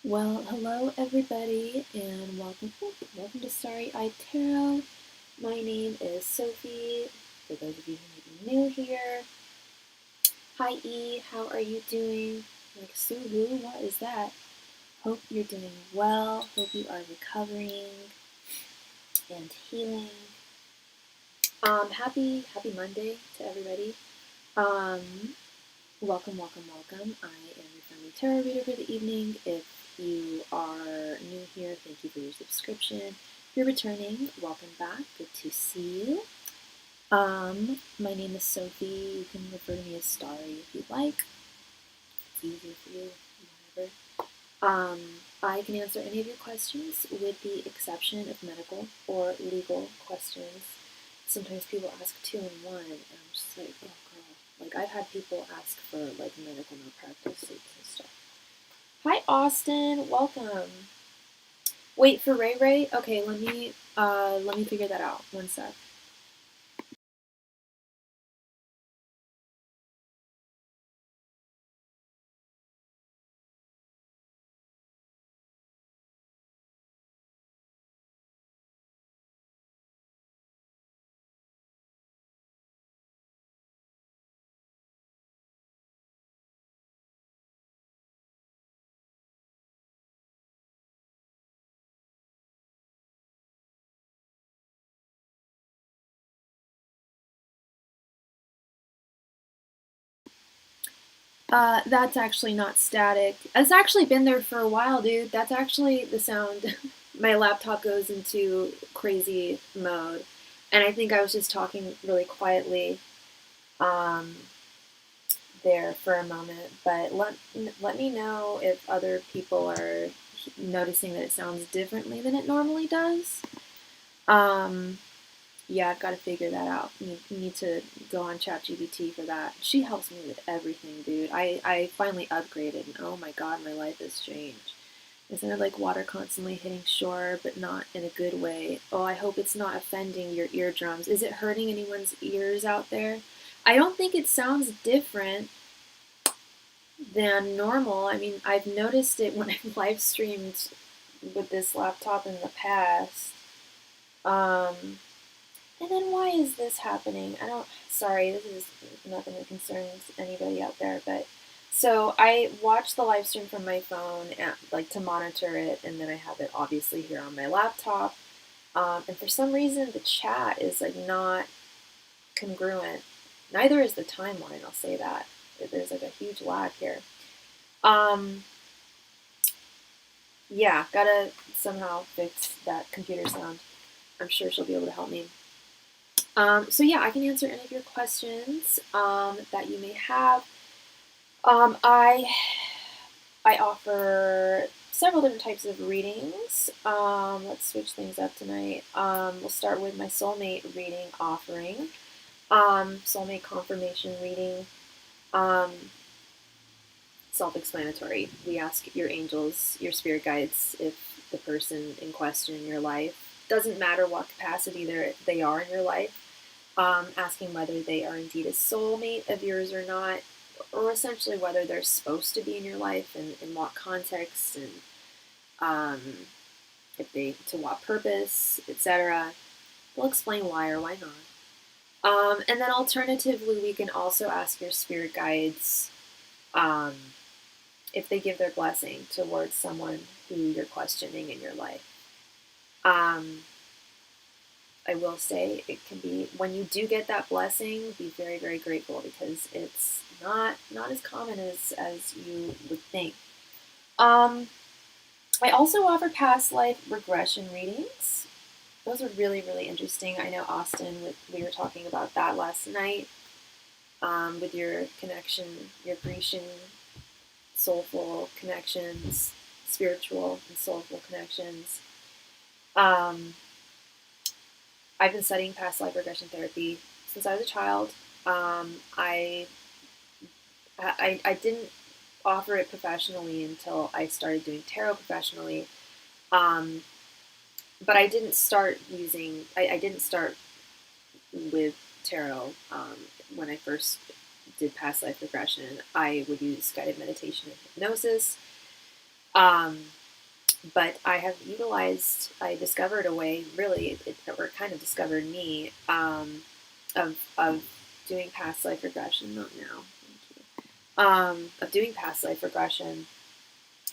Well, hello everybody, and welcome to Starry Tarot. My name is Sophie. For those of you who may be new here, hi E, how are you doing? Like Suhu, what is that? Hope you're doing well. Hope you are recovering and healing. Happy Monday to everybody. Welcome. I am your friendly tarot reader for the evening. If you are new here, thank you for your subscription. If you're returning, welcome back. Good to see you. My name is Sophie. You can refer to me as Starry if you'd like. It's easier for you, whatever. I can answer any of your questions with the exception of medical or legal questions. Sometimes people ask two in one, and I'm just like, oh girl. Like, I've had people ask for, like, medical malpractice suits and stuff. Hi, Austin. Welcome. Wait for Ray Ray? Okay, let me figure that out. One sec. That's actually not static. It's actually been there for a while, dude. That's actually the sound. My laptop goes into crazy mode. And I think I was just talking really quietly um, there for a moment. But let me know if other people are noticing that it sounds differently than it normally does. Yeah, I've got to figure that out. You need to go on ChatGPT for that. She helps me with everything, dude. I finally upgraded, and oh my god, my life has changed. Isn't it like water constantly hitting shore, but not in a good way? Oh, I hope it's not offending your eardrums. Is it hurting anyone's ears out there? I don't think it sounds different than normal. I mean, I've noticed it when I've live streamed with this laptop in the past. And then why is this happening? Sorry, this is nothing that concerns anybody out there, but so I watch the live stream from my phone and like to monitor it, and then I have it obviously here on my laptop. And for some reason, the chat is like not congruent. Neither is the timeline. I'll say that there's like a huge lag here. Um, yeah, gotta somehow fix that computer sound. I'm sure she'll be able to help me. So yeah, I can answer any of your questions that you may have. Um, I I offer several different types of readings. Let's switch things up tonight. We'll start with my soulmate reading offering. Soulmate confirmation reading. Um, Self-explanatory. We ask your angels, your spirit guides, if the person in question in your life, doesn't matter what capacity they are in your life, asking whether they are indeed a soulmate of yours or not, or essentially whether they're supposed to be in your life and in what context, and um, if they to what purpose, etc. They'll explain why or why not. And then alternatively, we can also ask your spirit guides um, if they give their blessing towards someone who you're questioning in your life. I will say it can be, when you do get that blessing, be very, very grateful, because it's not as common as you would think. I also offer past life regression readings. Those are really, really interesting. I know Austin, we were talking about that last night with your connection, your Grecian soulful connections, spiritual and soulful connections. I've been studying past life regression therapy since I was a child. I didn't offer it professionally until I started doing tarot professionally. Um, but I didn't start using. I didn't start with tarot when I first did past life regression. I would use guided meditation and hypnosis. But I discovered a way, really, or kind of discovered me, of doing past life regression, not now, thank you, of doing past life regression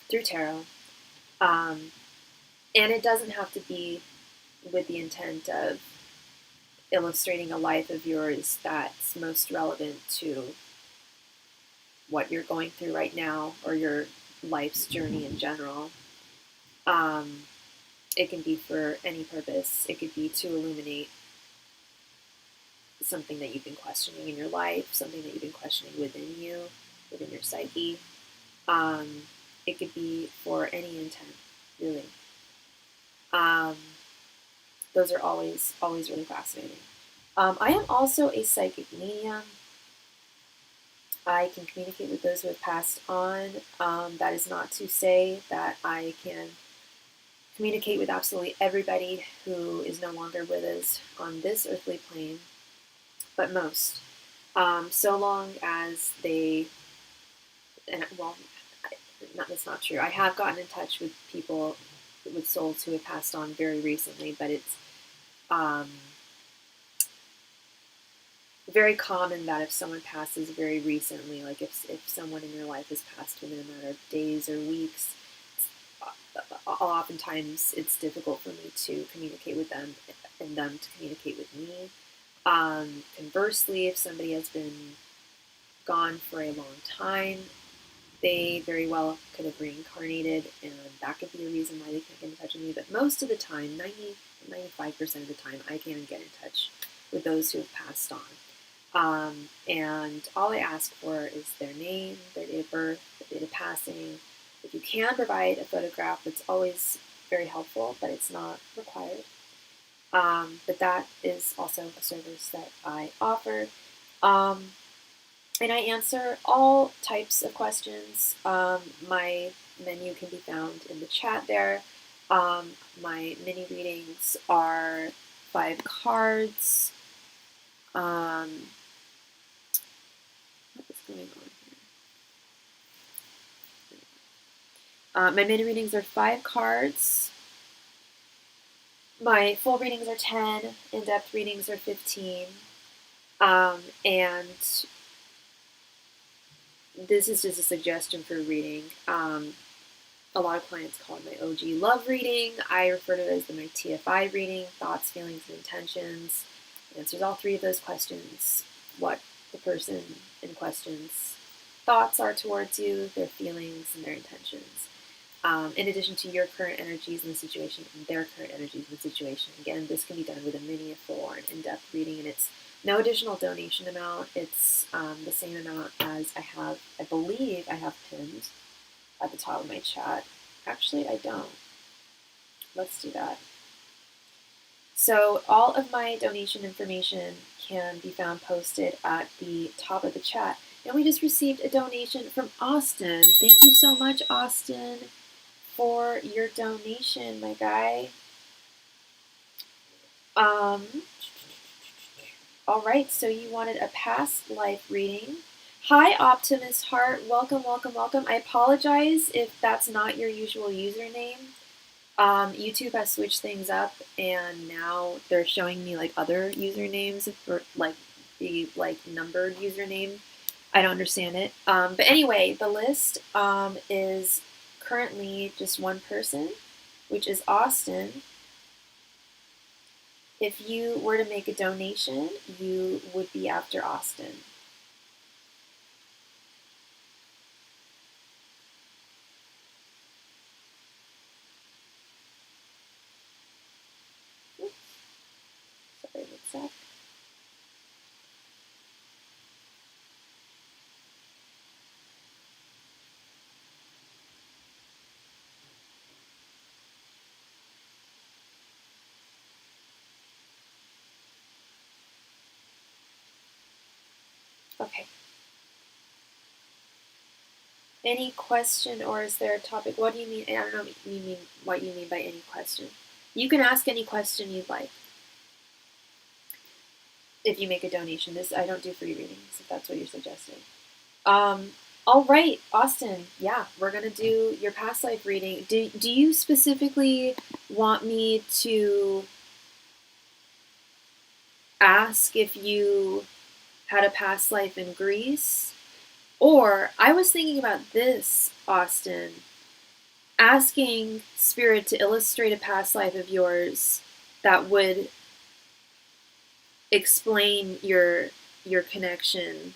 through tarot. And it doesn't have to be with the intent of illustrating a life of yours that's most relevant to what you're going through right now or your life's journey in general. It can be for any purpose. It could be to illuminate something that you've been questioning in your life, something that you've been questioning within you, within your psyche. It could be for any intent, really. Those are always really fascinating. I am also a psychic medium. I can communicate with those who have passed on. That is not to say that I can communicate with absolutely everybody who is no longer with us on this earthly plane, but most. So long as they, and well, that's not true. I have gotten in touch with people, with souls who have passed on very recently, but it's very common that if someone passes very recently, like if someone in your life has passed within a matter of days or weeks, oftentimes it's difficult for me to communicate with them and them to communicate with me. Conversely, if somebody has been gone for a long time, they very well could have reincarnated, and that could be a reason why they can't get in touch with me. But most of the time, 95% of the time, I can get in touch with those who have passed on. And all I ask for is their name, their date of birth, their date of passing. If you can provide a photograph, it's always very helpful, but it's not required. But that is also a service that I offer. And I answer all types of questions. My menu can be found in the chat there. My mini readings are 5 cards. What is going on here? My mini readings are 5 cards. My full readings are 10. In-depth readings are 15. And this is just a suggestion for reading. A lot of clients call it my OG love reading. I refer to it as my TFI reading, thoughts, feelings, and intentions. It answers all 3 of those questions. What the person in question's thoughts are towards you, their feelings, and their intentions. In addition to your current energies in the situation and their current energies in the situation. Again, this can be done with a mini, a full, or an in-depth reading, and it's no additional donation amount. It's the same amount as I believe I have pinned at the top of my chat. Actually, I don't. Let's do that. So all of my donation information can be found posted at the top of the chat. And we just received a donation from Austin. Thank you so much, Austin, for your donation, my guy. All right, so you wanted a past life reading. Hi, Optimist Heart. Welcome, welcome, welcome. I apologize if that's not your usual username. YouTube has switched things up, and now they're showing me like other usernames for like the numbered username. I don't understand it. But anyway, the list is currently just one person, which is Austin. If you were to make a donation, you would be after Austin. Oops. Sorry, what's that? Okay. Any question, or is there a topic? What do you mean? I don't know what you mean by any question. You can ask any question you'd like. If you make a donation, I don't do free readings, if that's what you're suggesting. All right, Austin. Yeah, we're gonna do your past life reading. Do you specifically want me to ask if you had a past life in Greece? Or I was thinking about this, Austin, asking Spirit to illustrate a past life of yours that would explain your connection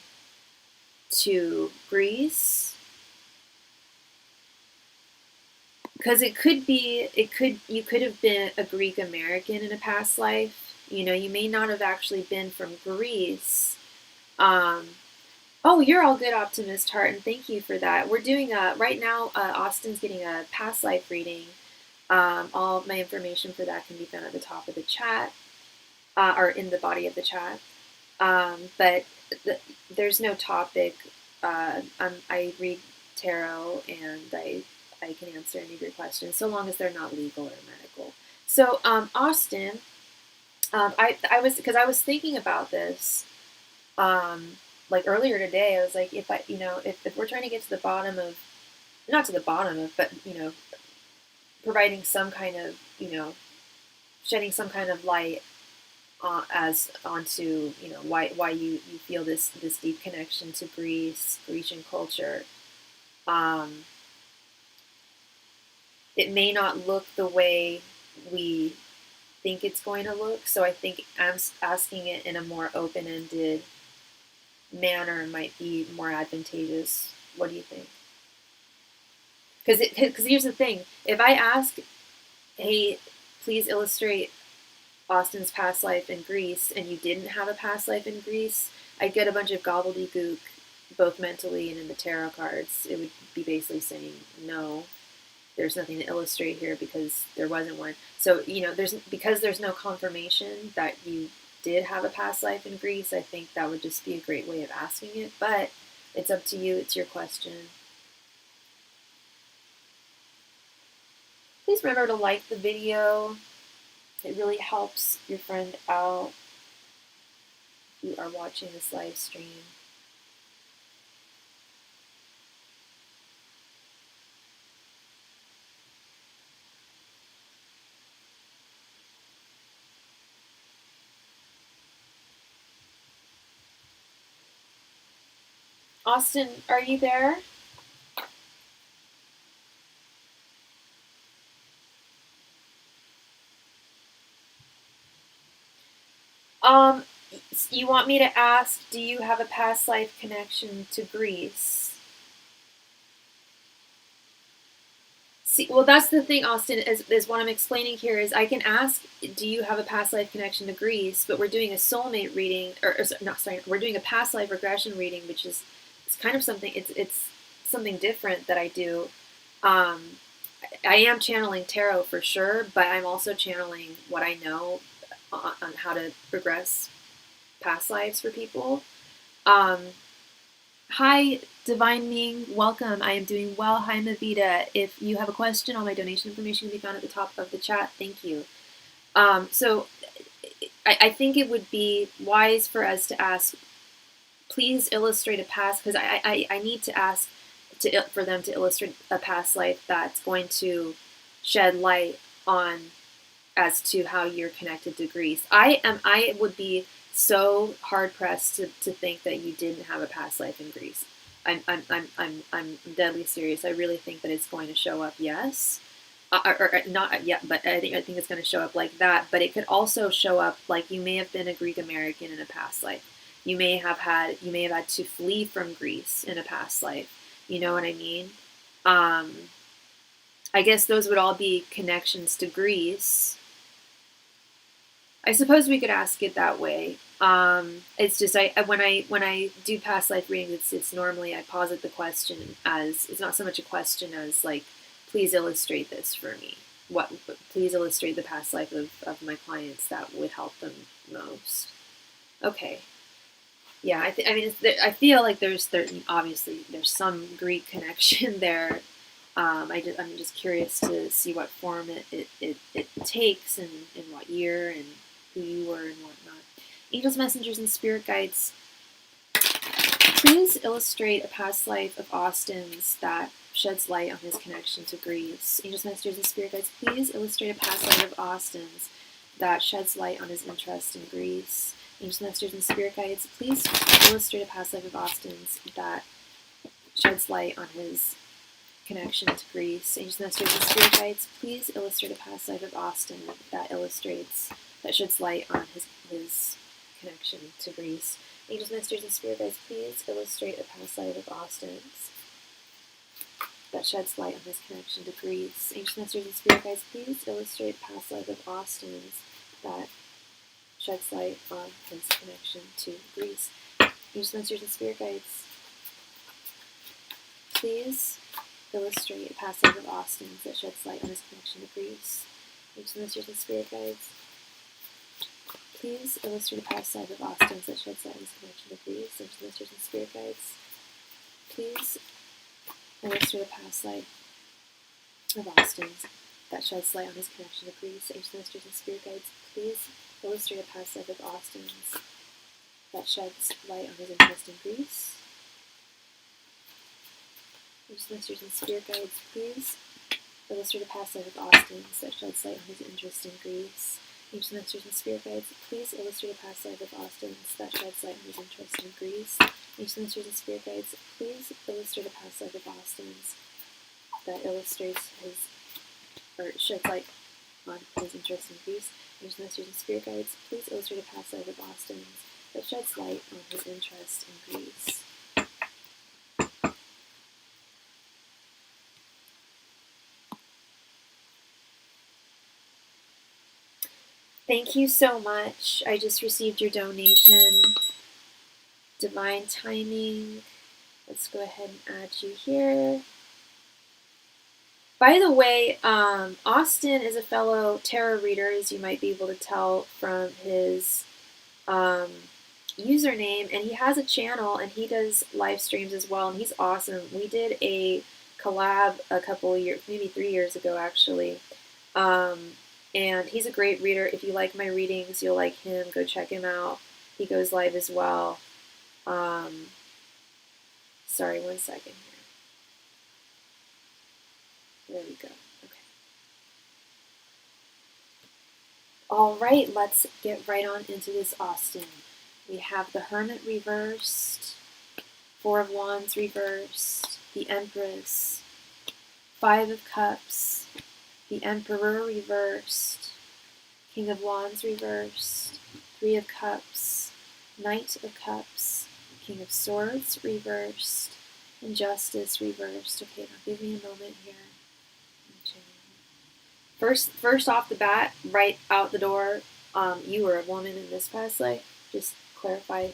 to Greece, because you could have been a Greek American in a past life. You know, you may not have actually been from Greece. Um, oh, you're all good, Optimist Heart, and thank you for that. We're doing a right now. Austin's getting a past life reading. All of my information for that can be found at the top of the chat, or in the body of the chat. But there's no topic. I read tarot, and I can answer any of your questions, so long as they're not legal or medical. So, Austin, I was because I was thinking about this, like earlier today. I was like, if we're trying to get to the bottom of, not to the bottom of, but providing some kind of, shedding some kind of light as onto why you feel this deep connection to Grecian culture. It may not look the way we think it's going to look, so I think asking it in a more open-ended manner might be more advantageous. What do you think? Because here's the thing: if I ask, "Hey, please illustrate Austin's past life in Greece," and you didn't have a past life in Greece, I'd get a bunch of gobbledygook, both mentally and in the tarot cards. It would be basically saying, no, there's nothing to illustrate here because there wasn't one. So, there's no confirmation that you did have a past life in Greece. I think that would just be a great way of asking it, but it's up to you. It's your question. Please remember to like the video. It really helps your friend out if you are watching this live stream. Austin, are you there? You want me to ask, do you have a past life connection to Greece? See, well, that's the thing, Austin, is what I'm explaining here is I can ask, do you have a past life connection to Greece? But we're doing a soulmate reading, we're doing a past life regression reading, which is it's kind of something, it's something different that I do. I am channeling tarot for sure, but I'm also channeling what I know on how to progress past lives for people. Hi, Divine Ming. Welcome. I am doing well. Hi, Mavita. If you have a question, all my donation information can be found at the top of the chat. Thank you. So I think it would be wise for us to ask, please illustrate a past, because I need to ask for them to illustrate a past life that's going to shed light on as to how you're connected to Greece. I would be so hard pressed to think that you didn't have a past life in Greece. I'm deadly serious. I really think that it's going to show up, yes, or not yet, but I think it's going to show up like that. But it could also show up like you may have been a Greek American in a past life. You may have had to flee from Greece in a past life. You know what I mean? I guess those would all be connections to Greece. I suppose we could ask it that way. It's just when I do past life readings, it's normally I posit the question as it's not so much a question as like, please illustrate this for me. Please illustrate the past life of my clients that would help them most. Okay. Yeah, I feel like obviously there's some Greek connection there. I'm just curious to see what form it takes and in what year and who you were and whatnot. Angels, messengers, and spirit guides. Please illustrate a past life of Austin's that sheds light on his connection to Greece. Angels, masters, and spirit guides, please illustrate a past life of Austin's that sheds light on his interest in Greece. Angels, masters, and spirit guides, please illustrate a past life of Austin's that sheds light on his connection to Greece. Angels, masters, and spirit guides, please illustrate a past life of Austin that sheds light on his connection to Greece. Angels, masters, and spirit guides, please illustrate a past life of Austin's that sheds light on his connection to Greece. Angels, masters, and spirit guides, please illustrate a past life of Austin's that sheds light on his connection to Greece. Angels, masters, and spirit guides, please illustrate a past life of Austin's that sheds light on his connection to Greece. Angels, masters, and spirit guides, please illustrate a past life of Austin's that sheds light on his connection to Greece. Angels, masters, and spirit guides, please illustrate a past life of Austin's that sheds light on his connection to Greece. Angels, masters, and spirit guides, please illustrate a past life of Austin's that sheds light on his interest in Greece. Angels, masters, and spirit guides, please illustrate a past life of Austin's that sheds light on his interest in Greece. Angels, masters, and spirit guides, please illustrate a past life of Austin's that sheds light on his interest in Greece. Angels, masters, and spirit guides, please illustrate a past life of Austin's that illustrates sheds light on his interest in Greece. Angels, masters, and spirit guides, please illustrate a past life of Austin's that sheds light on his interest in Greece. Thank you so much. I just received your donation. Divine timing. Let's go ahead and add you here. By the way, Austin is a fellow tarot reader, as you might be able to tell from his username, and he has a channel and he does live streams as well, and he's awesome. We did a collab a couple of years, maybe 3 years ago actually, and he's a great reader. If you like my readings, you'll like him. Go check him out. He goes live as well. Sorry, 1 second here. There we go. Okay. All right, let's get right on into this Austin. We have the Hermit reversed, Four of Wands reversed, the Empress, Five of Cups, the Emperor reversed, King of Wands reversed, Three of Cups, Knight of Cups, King of Swords reversed, and Justice reversed. Okay, now give me a moment here. First off the bat, right out the door, you were a woman in this past life. Just clarify.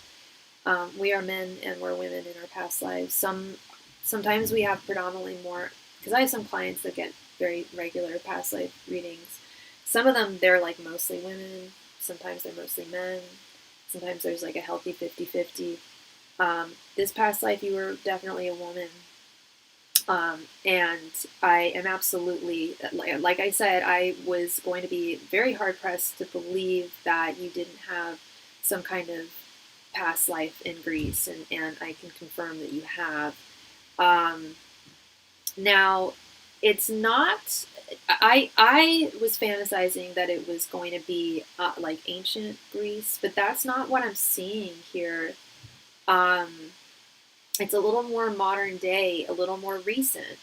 We are men and we're women in our past lives. Sometimes we have predominantly more, because I have some clients that get very regular past life readings. Some of them, they're like mostly women. Sometimes they're mostly men. Sometimes there's like a healthy 50-50. This past life, you were definitely a woman. And I am absolutely, like I said, I was going to be very hard pressed to believe that you didn't have some kind of past life in Greece, and I can confirm that you have. Now, it's not, I was fantasizing that it was going to be like ancient Greece, but that's not what I'm seeing here. It's a little more modern day, a little more recent.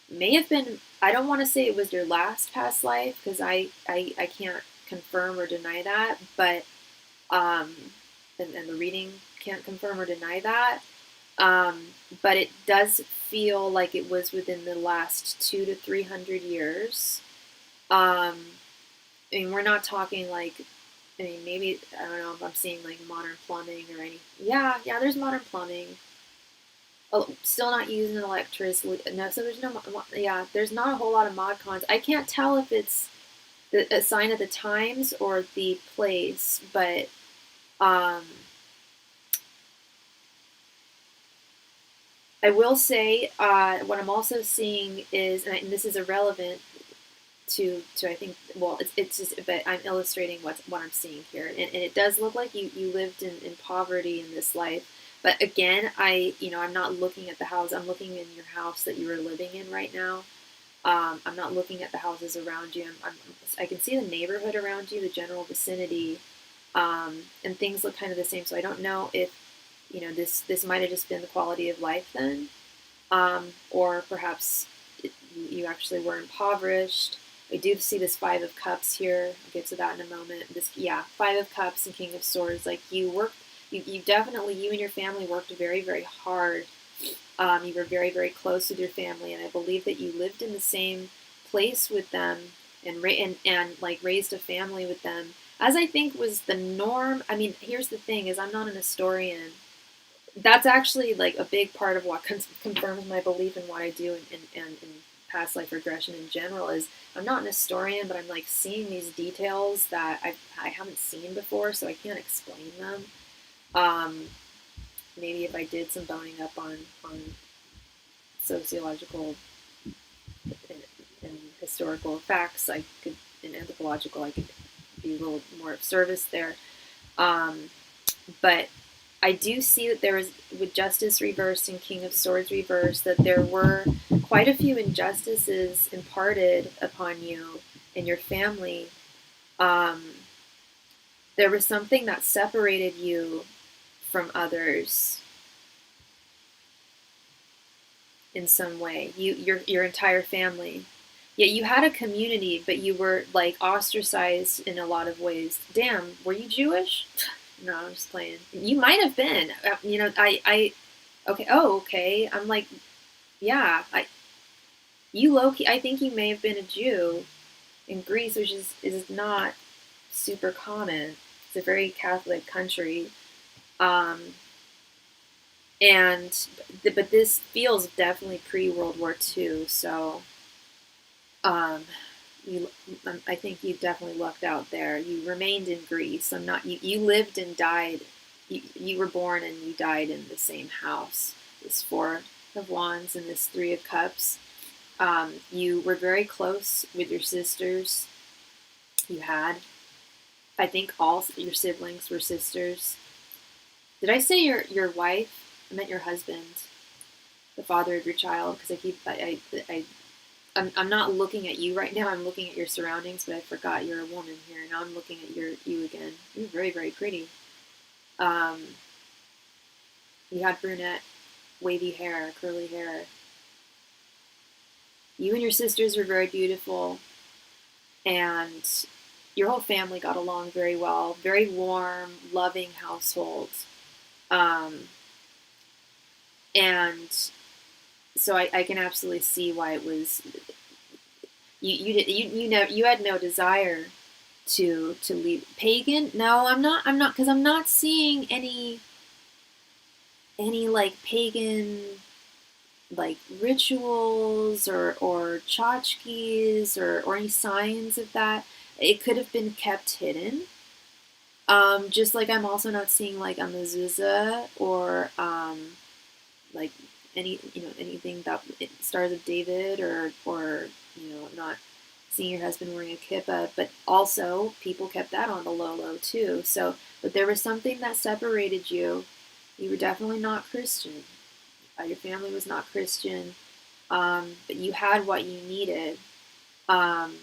May have been, I don't want to say it was your last past life, because I can't confirm or deny that, but, and the reading can't confirm or deny that, but it does feel like it was within the last 200 to 300 years. I mean, we're not talking like, I mean, maybe, I don't know if I'm seeing like modern plumbing or any, yeah, there's modern plumbing. Oh, still not using electricity. No, so there's no, yeah, there's not a whole lot of mod cons. I can't tell if it's a sign of the times or the place, but I will say what I'm also seeing is, and this is irrelevant to I think, well, it's just, but I'm illustrating what I'm seeing here, and it does look like you lived in poverty in this life. But again, I'm not looking at the house. I'm looking in your house that you are living in right now. I'm not looking at the houses around you. I can see the neighborhood around you, the general vicinity, and things look kind of the same. So I don't know if, this might have just been the quality of life then, or perhaps you actually were impoverished. I do see this Five of Cups here. I'll get to that in a moment. Five of Cups and King of Swords. Like you worked, you definitely, you and your family worked very, very hard. You were very, very close with your family, and I believe that you lived in the same place with them and like raised a family with them, as I think was the norm. I mean, here's the thing: is I'm not an historian. That's actually like a big part of what confirms my belief in what I do and past life regression in general. Is I'm not an historian, but I'm like seeing these details that I haven't seen before, so I can't explain them. Um, Maybe if I did some boning up on sociological and historical facts, I could, and anthropological, I could be a little more of service there. But I do see that there was, with Justice reversed and King of Swords reversed, that there were quite a few injustices imparted upon you and your family. There was something that separated you from others in some way. Your entire family. Yet you had a community, but you were like ostracized in a lot of ways. Damn, were you Jewish? No, I'm just playing. You might have been. Okay. Oh, okay. I'm like, yeah. You low key. I think you may have been a Jew in Greece, which is not super common. It's a very Catholic country. And but this feels definitely pre-World War II. So, um, you, I think you definitely lucked out there. You remained in Greece. I'm not. You lived and died. You were born and you died in the same house. This Four of Wands and this Three of Cups. You were very close with your sisters. You had, I think, all your siblings were sisters. Did I say your wife? I meant your husband, the father of your child, because I'm not looking at you right now. I'm looking at your surroundings, but I forgot you're a woman here. Now I'm looking at you again. You're very, very pretty. Um, you had brunette, wavy hair, curly hair. You and your sisters were very beautiful, and your whole family got along very well. Very warm, loving household. Um, and so I can absolutely see why it was you had no desire to leave. Pagan? No, I'm not, because I'm not seeing any like pagan like rituals or tchotchkes or any signs of that. It could have been kept hidden. Just like I'm also not seeing like a mezuzah or like anything that Stars of David or not seeing your husband wearing a kippah, but also people kept that on the low too. So, but there was something that separated you. You were definitely not Christian. Your family was not Christian, but you had what you needed, um,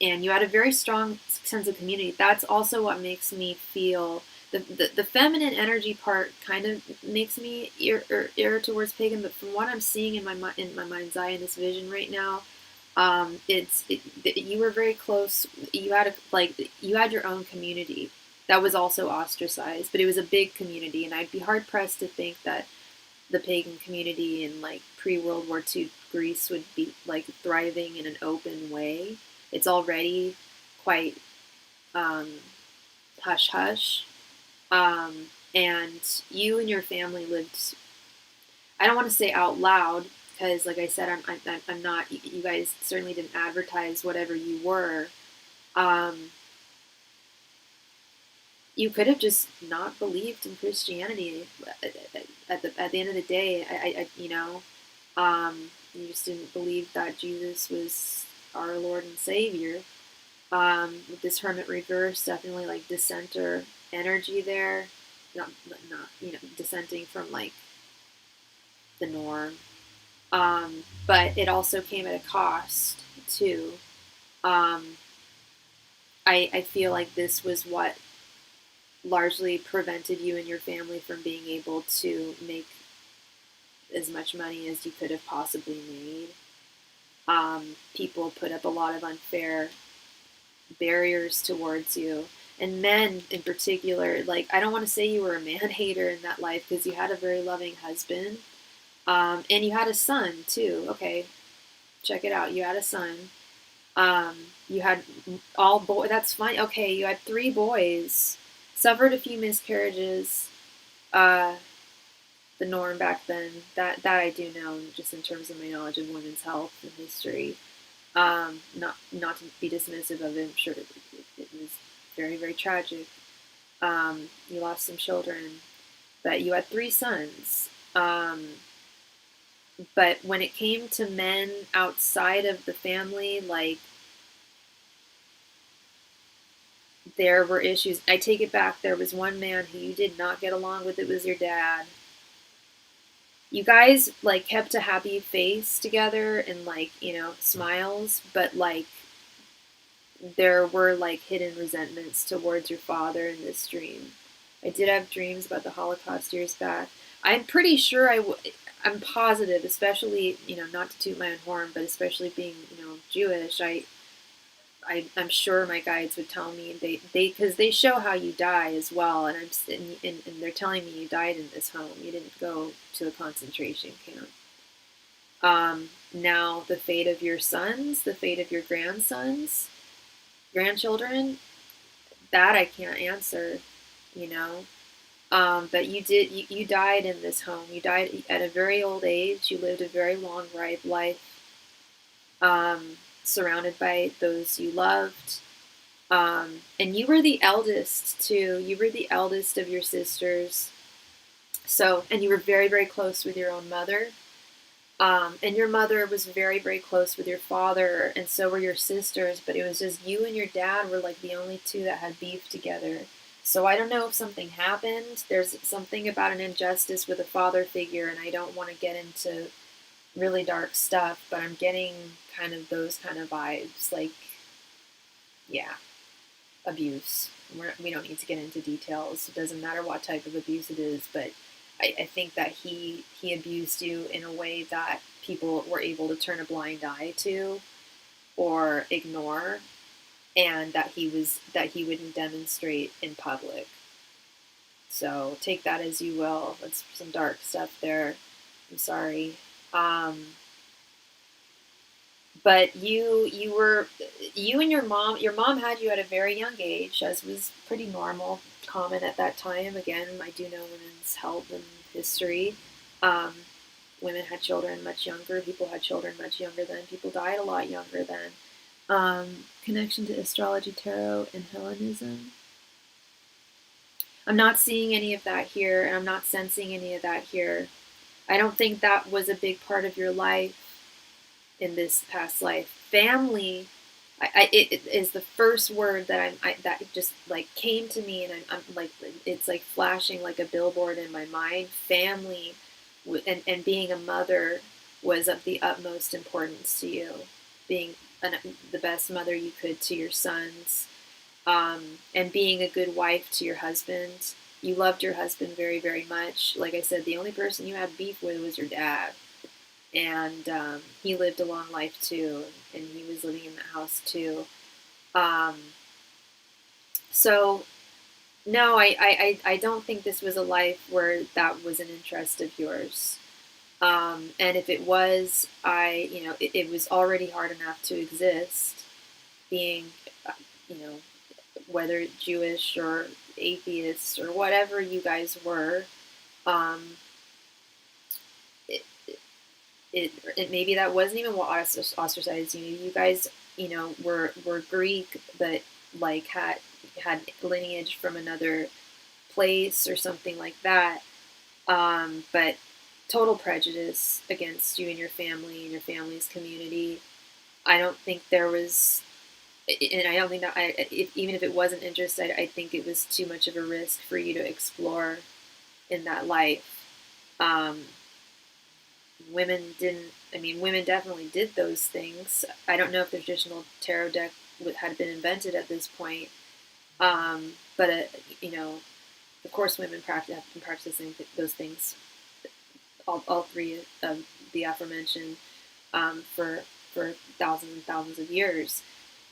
and you had a very strong sense of community. That's also what makes me feel the feminine energy part kind of makes me ear towards pagan, but from what I'm seeing in my mind's eye in this vision right now, you were very close. You had your own community that was also ostracized, but it was a big community, and I'd be hard pressed to think that the pagan community in like pre-World War II Greece would be like thriving in an open way. It's already quite hush hush. And you and your family lived, I don't want to say out loud, because like I said, I'm not, you guys certainly didn't advertise whatever you were. Um, you could have just not believed in Christianity at the end of the day. You just didn't believe that Jesus was our Lord and Savior. With this Hermit reverse, definitely like dissenter energy there. not dissenting from like the norm. But it also came at a cost too. Um, I feel like this was what largely prevented you and your family from being able to make as much money as you could have possibly made. People put up a lot of unfair barriers towards you. And men in particular, like, I don't want to say you were a man hater in that life because you had a very loving husband. And you had a son too. Okay, check it out. You had a son. You had all boy. That's fine. Okay, you had 3 boys. Suffered a few miscarriages. Uh, the norm back then. That I do know, just in terms of my knowledge of women's health and history. Not to be dismissive of it. I'm sure it was very, very tragic. You lost some children, but you had 3 sons. But when it came to men outside of the family, like, there were issues. I take it back. There was one man who you did not get along with. It was your dad. You guys like kept a happy face together and like, smiles, but like there were like hidden resentments towards your father in this dream. I did have dreams about the Holocaust years back. I'm pretty sure I'm positive, especially, not to toot my own horn, but especially being, Jewish, I'm sure my guides would tell me because they show how you die as well, and and they're telling me you died in this home. You didn't go to a concentration camp. Now the fate of your sons, the fate of your grandchildren, that I can't answer, you know. But you died in this home. You died at a very old age. You lived a very long life, surrounded by those you loved. And you were the eldest too. You were the eldest of your sisters. So, and you were very, very close with your own mother. And your mother was very, very close with your father, and so were your sisters, but it was just you and your dad were like the only two that had beef together. So I don't know if something happened. There's something about an injustice with a father figure, and I don't want to get into really dark stuff, but I'm getting kind of those kind of vibes. Like, yeah, abuse. We don't need to get into details. It doesn't matter what type of abuse it is, but I think that he abused you in a way that people were able to turn a blind eye to or ignore, and that he wouldn't demonstrate in public. So take that as you will. That's some dark stuff there. I'm sorry. But you and your mom had you at a very young age, as was pretty normal, common at that time. Again, I do know women's health and history. Um, Women had children much younger. People had children much younger then. People died a lot younger then. Connection to astrology, tarot, and Hellenism. I'm not seeing any of that here, and I'm not sensing any of that here. I don't think that was a big part of your life in this past life. Family, it is the first word that that just like came to me, and I'm like, it's like flashing like a billboard in my mind. Family, and being a mother was of the utmost importance to you. Being the best mother you could to your sons, and being a good wife to your husband. You loved your husband very, very much. Like I said, the only person you had beef with was your dad. And he lived a long life too, and he was living in that house too. So no, I don't think this was a life where that was an interest of yours. And if it was, it was already hard enough to exist, being, you know, whether Jewish or atheist or whatever you guys were. Um, it, it maybe that wasn't even what ostracized you. You guys, were Greek, but like had lineage from another place or something like that. But total prejudice against you and your family and your family's community. I don't think there was and I don't think that even if it wasn't interest, I think it was too much of a risk for you to explore in that life. Um, women didn't. I mean, women definitely did those things. I don't know if the traditional tarot deck had been invented at this point, but you know, of course, women have been practicing those things, all three of the aforementioned, for thousands and thousands of years.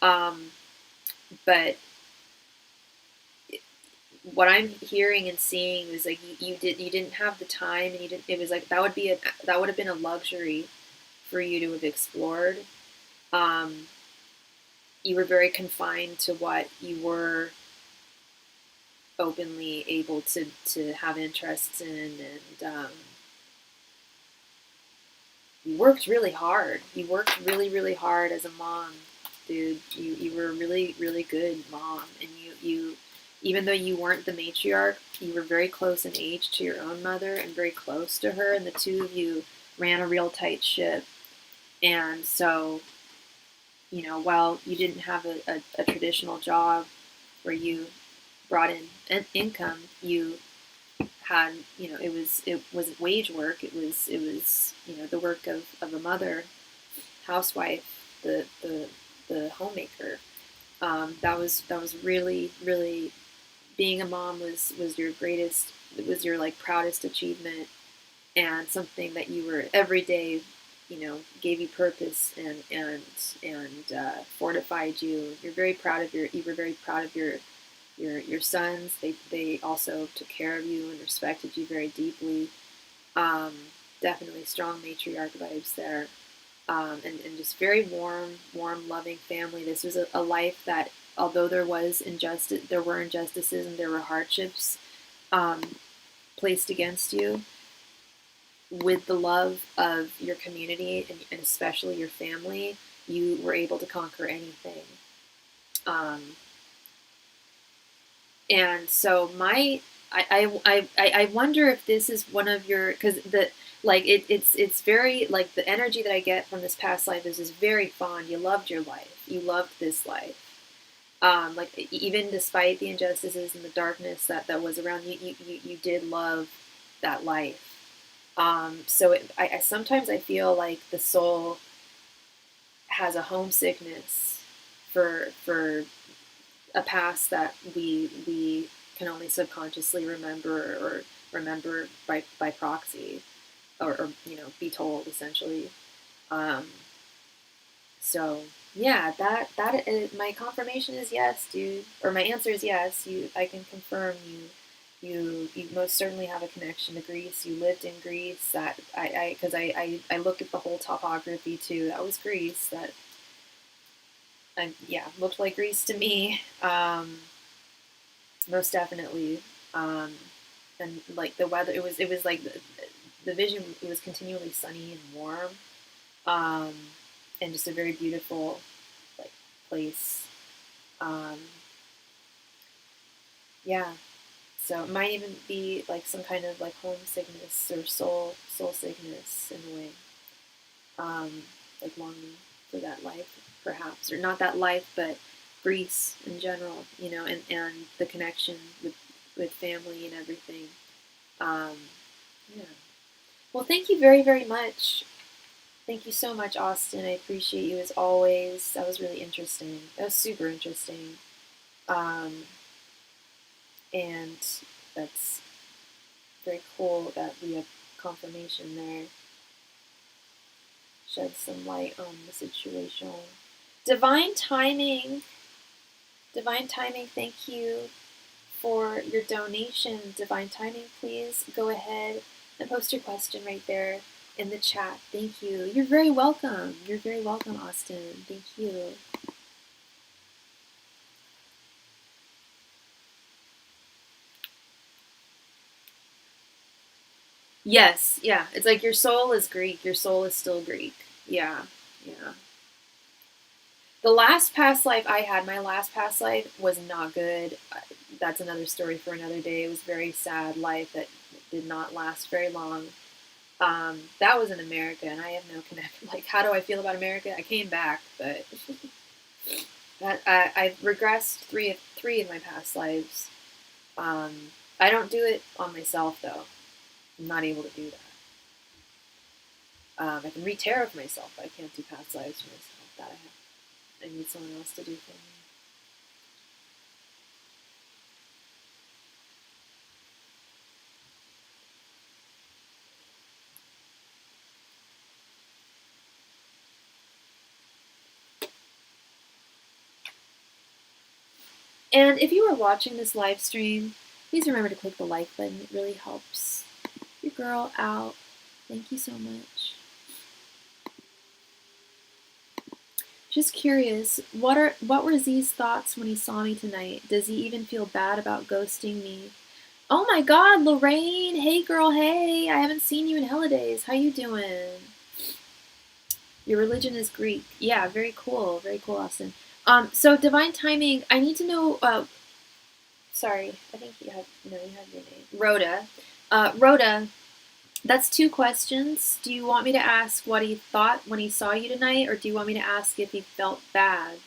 Um, but what I'm hearing and seeing is like you didn't have the time, and you didn't. It was like that would have been a luxury for you to have explored. Um, you were very confined to what you were openly able to have interests in, and you worked really hard. You worked really, really hard as a mom, dude. You were a really, really good mom, and you even though you weren't the matriarch, you were very close in age to your own mother and very close to her, and the two of you ran a real tight ship. And so, you know, while you didn't have a traditional job where you brought in an income, you had, you know, it wasn't wage work. It was you know, the work of a mother, housewife, the homemaker. That was really, really, being a mom was your greatest. It was your like proudest achievement, and something that you were every day, you know, gave you purpose and fortified you. You're very proud of your. You were very proud of your sons. They also took care of you and respected you very deeply. Um, Definitely strong matriarch vibes there. And just very warm, loving family. This was a life that, although there were injustices and there were hardships um, placed against you, with the love of your community and especially your family, you were able to conquer anything. Um, and so I wonder if this is one of your, because the like it's very like the energy that I get from this past life is very fond. You loved your life. You loved this life. Like even despite the injustices and the darkness that was around you, you did love that life. So I sometimes I feel like the soul has a homesickness for a past that we can only subconsciously remember, or remember by proxy, or you know, be told essentially. Um, so yeah, that is, my confirmation is yes, dude, or my answer is yes. I can confirm you most certainly have a connection to Greece. You lived in Greece. That because I looked at the whole topography too. That was Greece. That yeah, looked like Greece to me. Most definitely. Um, and like the weather, it was like the vision. It was continually sunny and warm, um, and just a very beautiful like place. Um, yeah. So it might even be like some kind of like homesickness or soul sickness in a way, like longing for that life, perhaps, or not that life, but Greece in general, you know, and the connection with family and everything. Um, yeah. Well, thank you very, very much. Thank you so much, Austin. I appreciate you as always. That was really interesting. That was super interesting. Um, and that's very cool that we have confirmation there. Shed some light on the situation. Divine timing. Divine timing, thank you for your donation. Divine timing, please go ahead and post your question right there in the chat. Thank you. You're very welcome. You're very welcome, Austin. Thank you. Yes, yeah. It's like your soul is Greek. Your soul is still Greek. Yeah, yeah. The last past life I had, my last past life was not good. That's another story for another day. It was a very sad life that did not last very long. That was in America, and I have no connection. Like, how do I feel about America? I came back, but I've regressed three in my past lives. I don't do it on myself though. I'm not able to do that. I can read tarot for myself, but I can't do past lives for myself. That I need someone else to do for me. And if you are watching this live stream, please remember to click the like button. It really helps your girl out. Thank you so much. Just curious, what were Z's thoughts when he saw me tonight? Does he even feel bad about ghosting me? Oh my God, Lorraine! Hey girl, hey! I haven't seen you in hella days. How you doing? Your religion is Greek. Yeah, very cool, Austin. So divine timing. I need to know. Sorry, I think you have your name, Rhoda. Rhoda, that's two questions. Do you want me to ask what he thought when he saw you tonight, or do you want me to ask if he felt bad?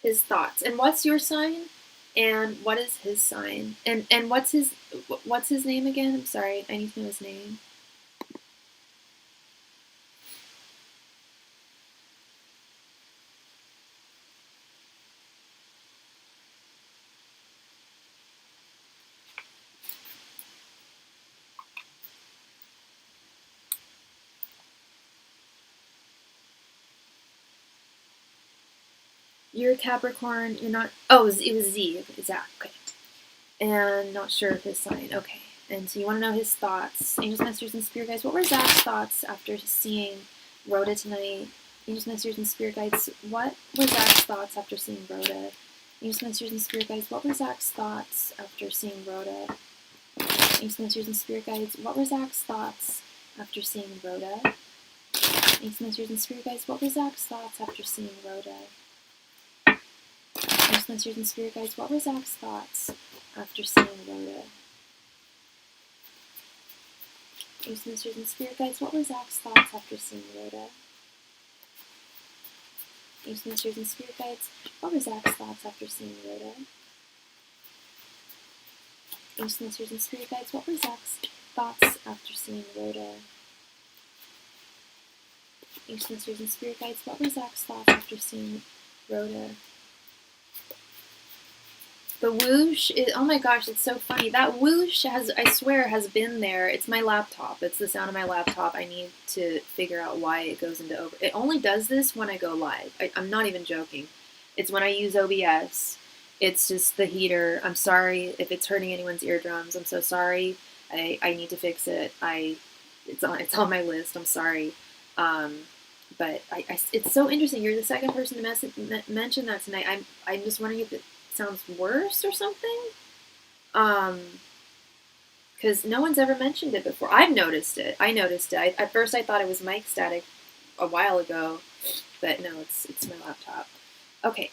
His thoughts. And what's your sign? And what is his sign? And what's his name again? I'm sorry, I need to know his name. You're a Capricorn. You're not. Oh, it was Z. Zach. Okay. And not sure of his sign. Okay. And so you want to know his thoughts. Angels, Messengers, and Spirit Guides. What were Zach's thoughts after seeing Rhoda tonight? Angels, Messengers, and Spirit Guides. What were Zach's thoughts after seeing Rhoda? Angels, Messengers, and Spirit Guides. What were Zach's thoughts after seeing Rhoda? Angels, Messengers, and Spirit Guides. What were Zach's thoughts after seeing Rhoda? Angels, Messengers, and Spirit Guides. What were Zach's thoughts after seeing Rhoda? Angels, Messengers, and Spirit Guides. What were Zach's thoughts after seeing Rhoda? Angels, Messengers, and Spirit Guides. What were Zach's thoughts after seeing Rhoda? Angels, Messengers, and Spirit Guides. What were Zach's thoughts after seeing Rhoda? Angels, Messengers, and Spirit Guides. What were Zach's thoughts after seeing Rhoda? Angels, Messengers, and Spirit Guides. What were Zach's thoughts after seeing Rhoda? The whoosh is, oh my gosh, it's so funny. That whoosh has, I swear, has been there. It's my laptop. It's the sound of my laptop. I need to figure out why it goes into over. It only does this when I go live. I'm not even joking. It's when I use OBS. It's just the heater. I'm sorry if it's hurting anyone's eardrums. I'm so sorry. I need to fix it. It's on my list. I'm sorry. But it's so interesting. You're the second person to mention that tonight. I'm just wondering if it sounds worse or something, because no one's ever mentioned it before. I've noticed it. At first I thought it was mic static a while ago, but no, it's my laptop. Okay,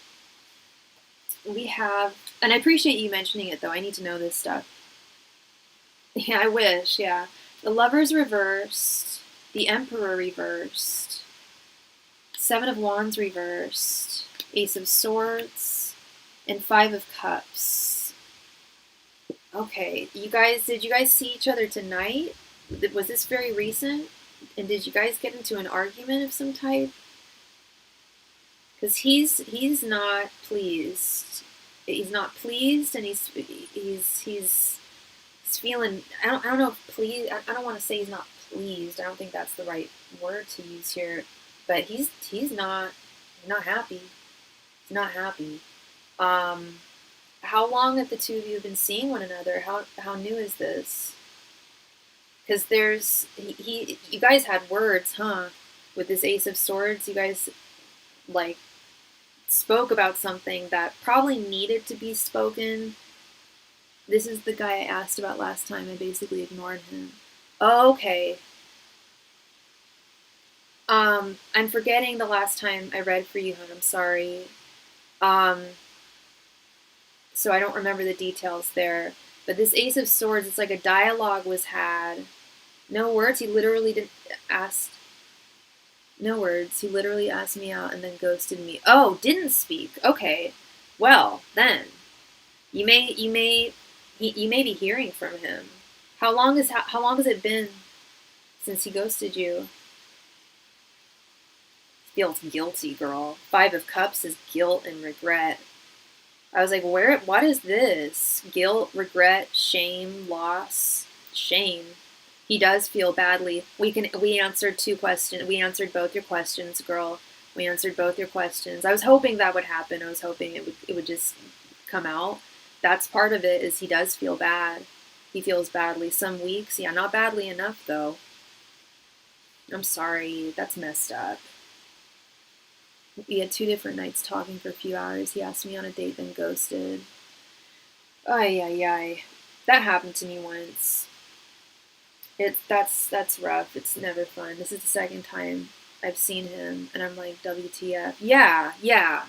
we have, and I appreciate you mentioning it though. I need to know this stuff. Yeah, I wish. Yeah, the Lovers reversed, the Emperor reversed, Seven of Wands reversed, Ace of Swords, and Five of Cups. Okay, did you guys see each other tonight? Was this very recent? And did you guys get into an argument of some type? Because he's not pleased. He's not pleased, and he's feeling. I don't know if pleased. I don't want to say he's not pleased. I don't think that's the right word to use here. But he's not happy. He's not happy. How long have the two of you been seeing one another? How new is this? Because you guys had words, huh? With this Ace of Swords, you guys like spoke about something that probably needed to be spoken. This is the guy I asked about last time. I basically ignored him. Okay. I'm forgetting the last time I read for you, hon. I'm sorry. So I don't remember the details there. But this Ace of Swords, it's like a dialogue was had. No words. He literally didn't ask. No words. He literally asked me out and then ghosted me. Oh, didn't speak. Okay. Well, then you may be hearing from him. How long has it been since he ghosted you? Feels guilty, girl. Five of Cups is guilt and regret. I was like, what is this? Guilt, regret, shame, loss, shame. He does feel badly. We answered two questions. We answered both your questions, girl. We answered both your questions. I was hoping that would happen. I was hoping it would just come out. That's part of it, is he does feel bad. He feels badly. Some weeks, yeah, not badly enough though. I'm sorry. That's messed up. We had 2 different nights talking for a few hours. He asked me on a date, then ghosted. Ay, ay, ay. That happened to me once. That's rough. It's never fun. This is the second time I've seen him, and I'm like, WTF? Yeah, yeah,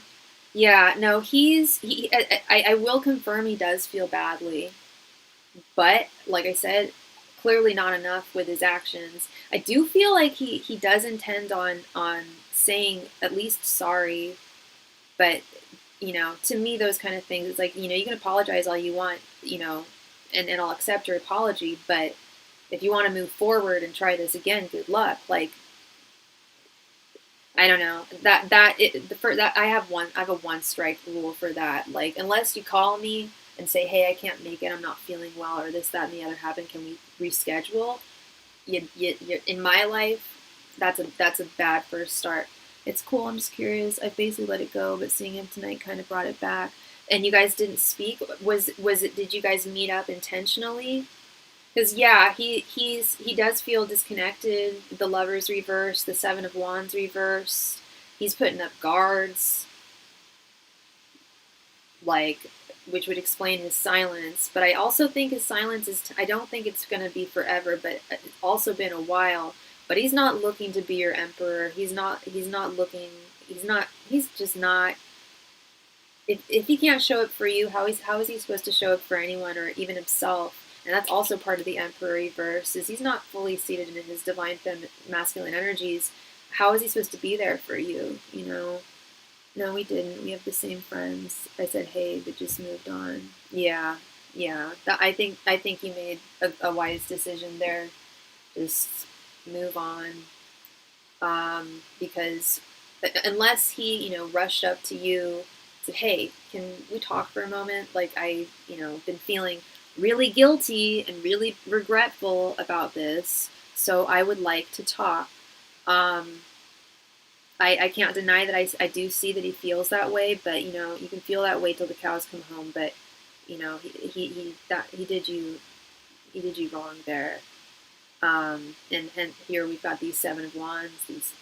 yeah. No, I will confirm he does feel badly, but like I said, clearly not enough with his actions. I do feel like he does intend on saying at least sorry, but to me, those kind of things, it's like, you can apologize all you want, and I'll accept your apology, but if you want to move forward and try this again, good luck. Like, I don't know that I have a 1 strike rule for that. Like, unless you call me and say, hey, I can't make it, I'm not feeling well, or this, that, and the other happened, can we reschedule? You in my life, that's a bad first start. It's cool. I'm just curious. I basically let it go, but seeing him tonight kind of brought it back. And you guys didn't speak. Was it? Did you guys meet up intentionally? Because yeah, he does feel disconnected. The Lovers reverse, the Seven of Wands reverse. He's putting up guards, like, which would explain his silence. But I also think his silence is. I don't think it's going to be forever, but it's also been a while. But he's not looking to be your emperor. He's not. He's not looking. He's not. He's just not. If he can't show up for you, how is he supposed to show up for anyone or even himself? And that's also part of the Emperor reverse, is he's not fully seated in his divine masculine energies. How is he supposed to be there for you? No, we didn't. We have the same friends. I said, hey, but just moved on. Yeah, yeah. I think you made a wise decision there. Just move on. Because unless he, rushed up to you, said, hey, can we talk for a moment? Like, I, been feeling really guilty and really regretful about this, so I would like to talk. I can't deny that I do see that he feels that way, but you can feel that way till the cows come home. But he did you wrong there. And here we've got these Seven of Wands, these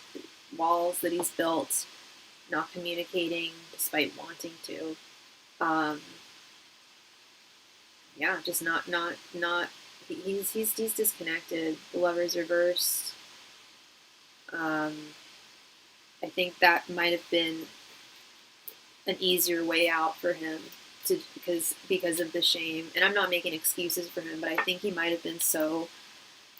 walls that he's built, not communicating despite wanting to. Yeah, just not. He's disconnected. The Lover's reversed. I think that might have been an easier way out for him because of the shame. And I'm not making excuses for him, but I think he might have been so.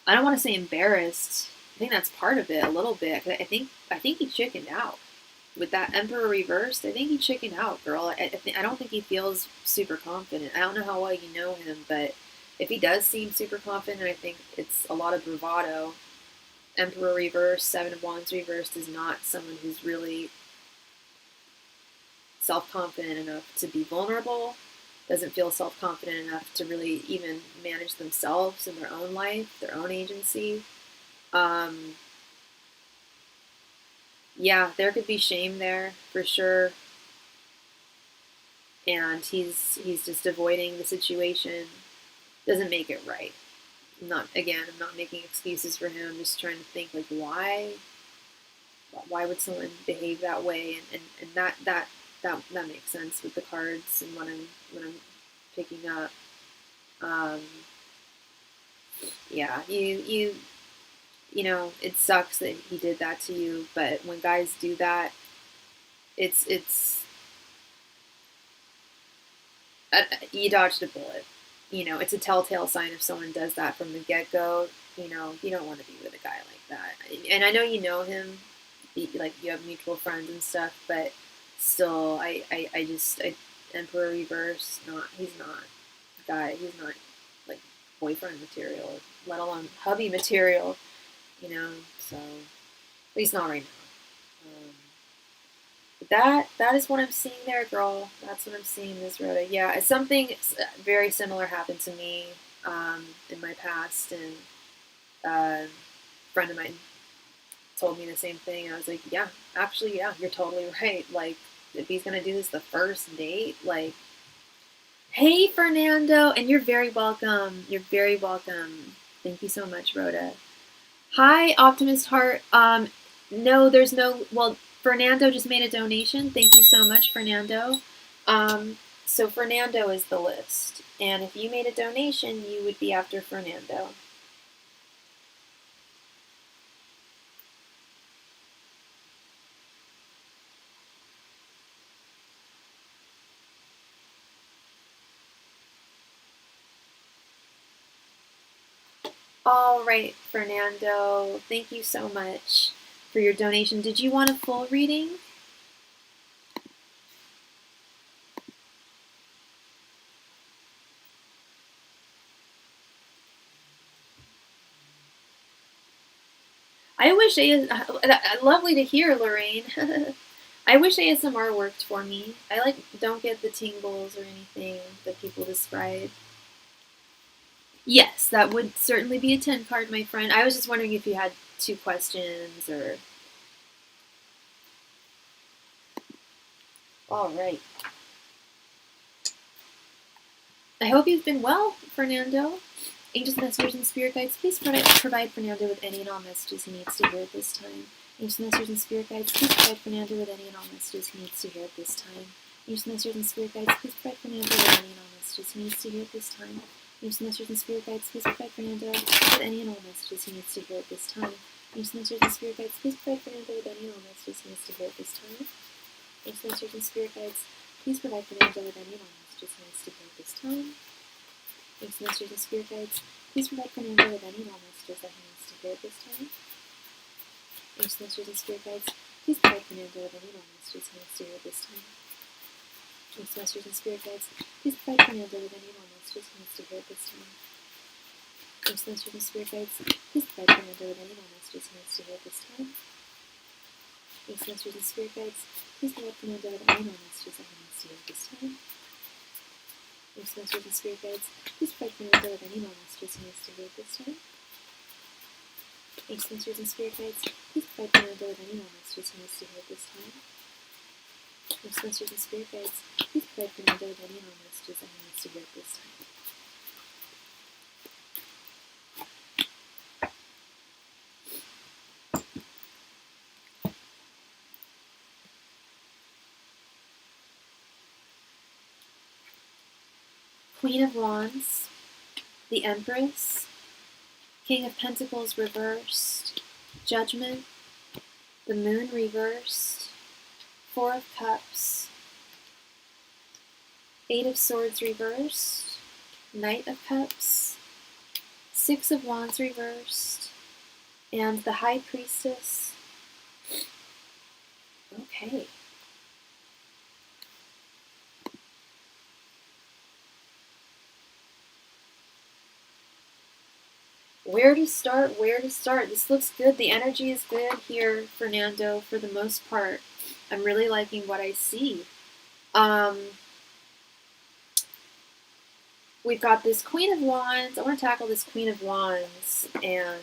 I don't want to say embarrassed. I think that's part of it a little bit. I think he chickened out with that Emperor reversed. I think he chickened out, girl. I don't think he feels super confident. I don't know how well you know him, but if he does seem super confident, I think it's a lot of bravado. Emperor reversed, Seven of Wands reversed is not someone who's really self-confident enough to be vulnerable, doesn't feel self-confident enough to really even manage themselves in their own life, their own agency. Yeah, there could be shame there for sure. And he's just avoiding the situation. Doesn't make it right. I'm not making excuses for him. I'm just trying to think, like, why would someone behave that way? And that makes sense with the cards and when I'm picking up. Yeah, it sucks that he did that to you, but when guys do that, it's you dodged a bullet. You know, it's a telltale sign if someone does that from the get-go. You know, you don't want to be with a guy like that. And I know you know him, like you have mutual friends and stuff, but still, Emperor Reverse, he's not he's not like boyfriend material, let alone hubby material, you know, so, at least not right now. But that is what I'm seeing there, girl. That's what I'm seeing, Ms. Rhoda. Yeah, something very similar happened to me in my past, and a friend of mine told me the same thing. I was like, yeah, actually, yeah, you're totally right. Like, if he's gonna do this the first date, like, hey, Fernando, and you're very welcome. You're very welcome. Thank you so much, Rhoda. Hi, Optimist Heart. No, there's no. Well, Fernando just made a donation. Thank you so much, Fernando. So Fernando is the list, and if you made a donation, you would be after Fernando. All right, Fernando. Thank you so much for your donation. Did you want a full reading? I wish lovely to hear, Lorraine. I wish ASMR worked for me. I don't get the tingles or anything that people describe. Yes, that would certainly be a 10 card, my friend. I was just wondering if you had 2 questions or. All right. I hope you've been well, Fernando. Angels, messengers, and spirit guides, please provide Fernando with any and all messages he needs to hear at this time. Angels, messengers, and spirit guides, please provide Fernando with any and all messages he needs to hear at this time. Angels, messengers, and spirit guides, please provide Fernando with any and all messages he needs to hear at this time. Angels, messengers, and spirit guides, please provide Fernando with any and all messages he needs to hear at this time. Angels, messengers, and spirit guides, please provide Fernando with any and all messages he needs to hear at this time. Angels, messengers, and spirit guides, please provide Fernando with any and all messages he needs to hear at this time. Angels, messengers, and spirit guides, please provide Fernando with any and all messages that he needs to hear at this time. Angels, messengers, and spirit guides, please provide Fernando with any and all messages he needs to hear at this time. Angels, messengers, and spirit guides, please provide Fernando with any and all messages he needs to hear at this time. Angels, messengers, and spirit guides, please provide Fernando with any and all messages he needs to hear at this time. Angels, messengers, and spirit guides, please provide Fernando with any and all messages that he needs to hear at this time. Angels, messengers, and spirit guides, please provide Fernando with any and all messages he needs to hear at this time. Angels, messengers, and spirit guides, please provide Fernando with any and all messages he needs to hear at this time. Angels, messengers, and spirit guides, please provide Fernando with any and all messages that he needs to hear at this time. Queen of Wands, the Empress, King of Pentacles reversed, Judgment, the Moon reversed, Four of Cups, Eight of Swords reversed, Knight of Cups, Six of Wands reversed, and the High Priestess. Okay. Where to start? Where to start? This looks good. The energy is good here, Fernando, for the most part. I'm really liking what I see. We've got this Queen of Wands. I want to tackle this Queen of Wands and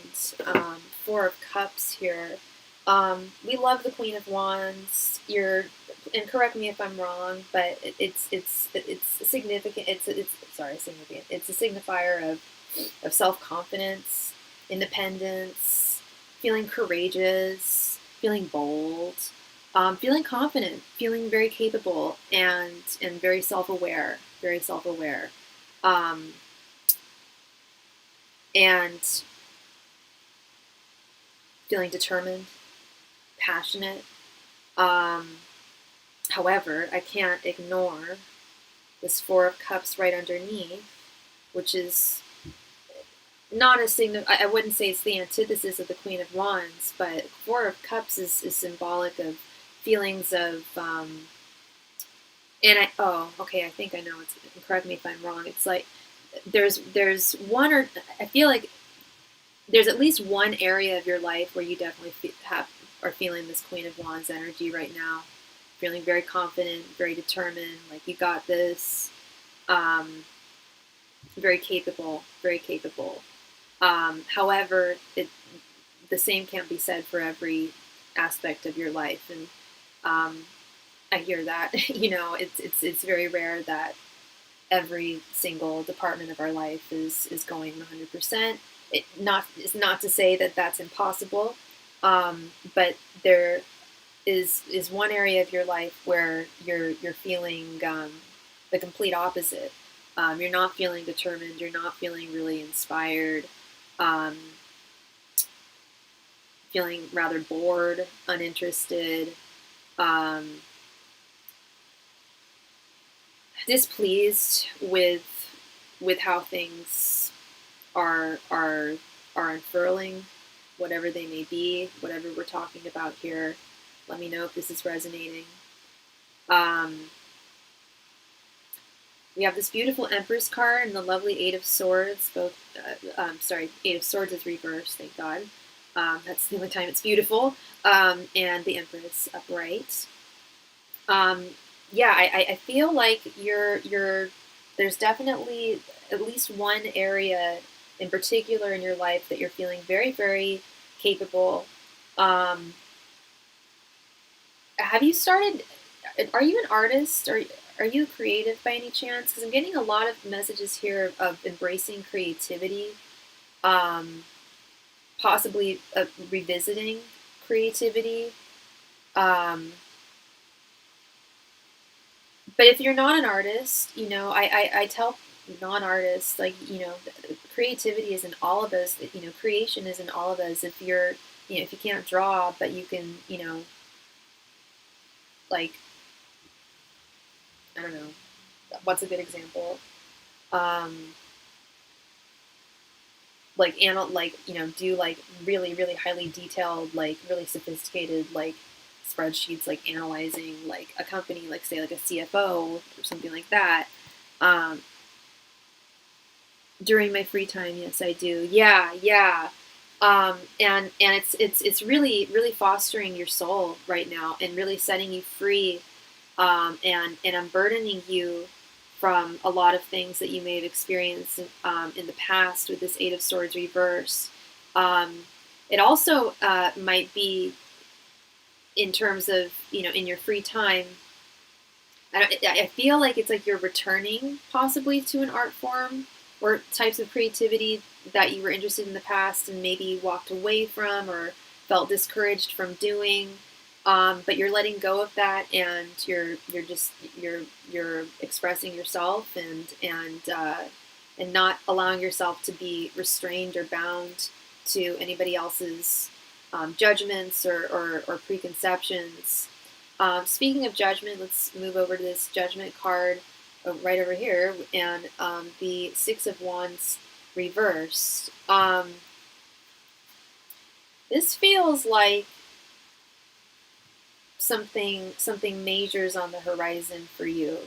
Four of Cups here. We love the Queen of Wands. And correct me if I'm wrong, but it's significant. Significant. It's a signifier of self-confidence, independence, feeling courageous, feeling bold, feeling confident, feeling very capable, and very self-aware, and feeling determined, passionate. However, I can't ignore this Four of Cups right underneath, which is not a I wouldn't say it's the antithesis of the Queen of Wands, but Four of Cups is symbolic of feelings of, I think I know, it's, correct me if I'm wrong, it's like, there's one, or I feel like there's at least one area of your life where you definitely are feeling this Queen of Wands energy right now, feeling very confident, very determined, like you got this, very capable, very capable. However, the same can't be said for every aspect of your life, and I hear that. You know, it's very rare that every single department of our life is going 100%. It's not to say that that's impossible, but there is one area of your life where you're feeling the complete opposite. You're not feeling determined. You're not feeling really inspired. Um, Feeling rather bored, uninterested, displeased with how things are unfurling, whatever they may be, whatever we're talking about here. Let me know if this is resonating. We have this beautiful Empress card and the lovely Eight of Swords. Eight of Swords is reversed, thank God. That's the only time it's beautiful. And the Empress upright. I feel like there's definitely at least one area in particular in your life that you're feeling very, very capable. Have you started? Are you an artist? Are you creative by any chance? Because I'm getting a lot of messages here of embracing creativity, possibly revisiting creativity. But if you're not an artist, you know, I tell non-artists, like, you know, creativity is in all of us. You know, creation is in all of us. If you're, you know, if you can't draw, but you can, you know, like, I don't know, what's a good example? You know, do like really, really highly detailed, like really sophisticated, like spreadsheets, like analyzing like a company, like say like a CFO or something like that. During my free time, yes, I do. Yeah. And it's really, really fostering your soul right now and really setting you free, and unburdening you from a lot of things that you may have experienced in the past with this Eight of Swords reverse. It also might be in terms of, you know, in your free time. I feel like it's like you're returning possibly to an art form or types of creativity that you were interested in the past and maybe walked away from or felt discouraged from doing. But you're letting go of that, and you're expressing yourself, and not allowing yourself to be restrained or bound to anybody else's judgments or preconceptions. Speaking of judgment, let's move over to this Judgment card right over here, and the Six of Wands reversed. This feels like something major's on the horizon for you.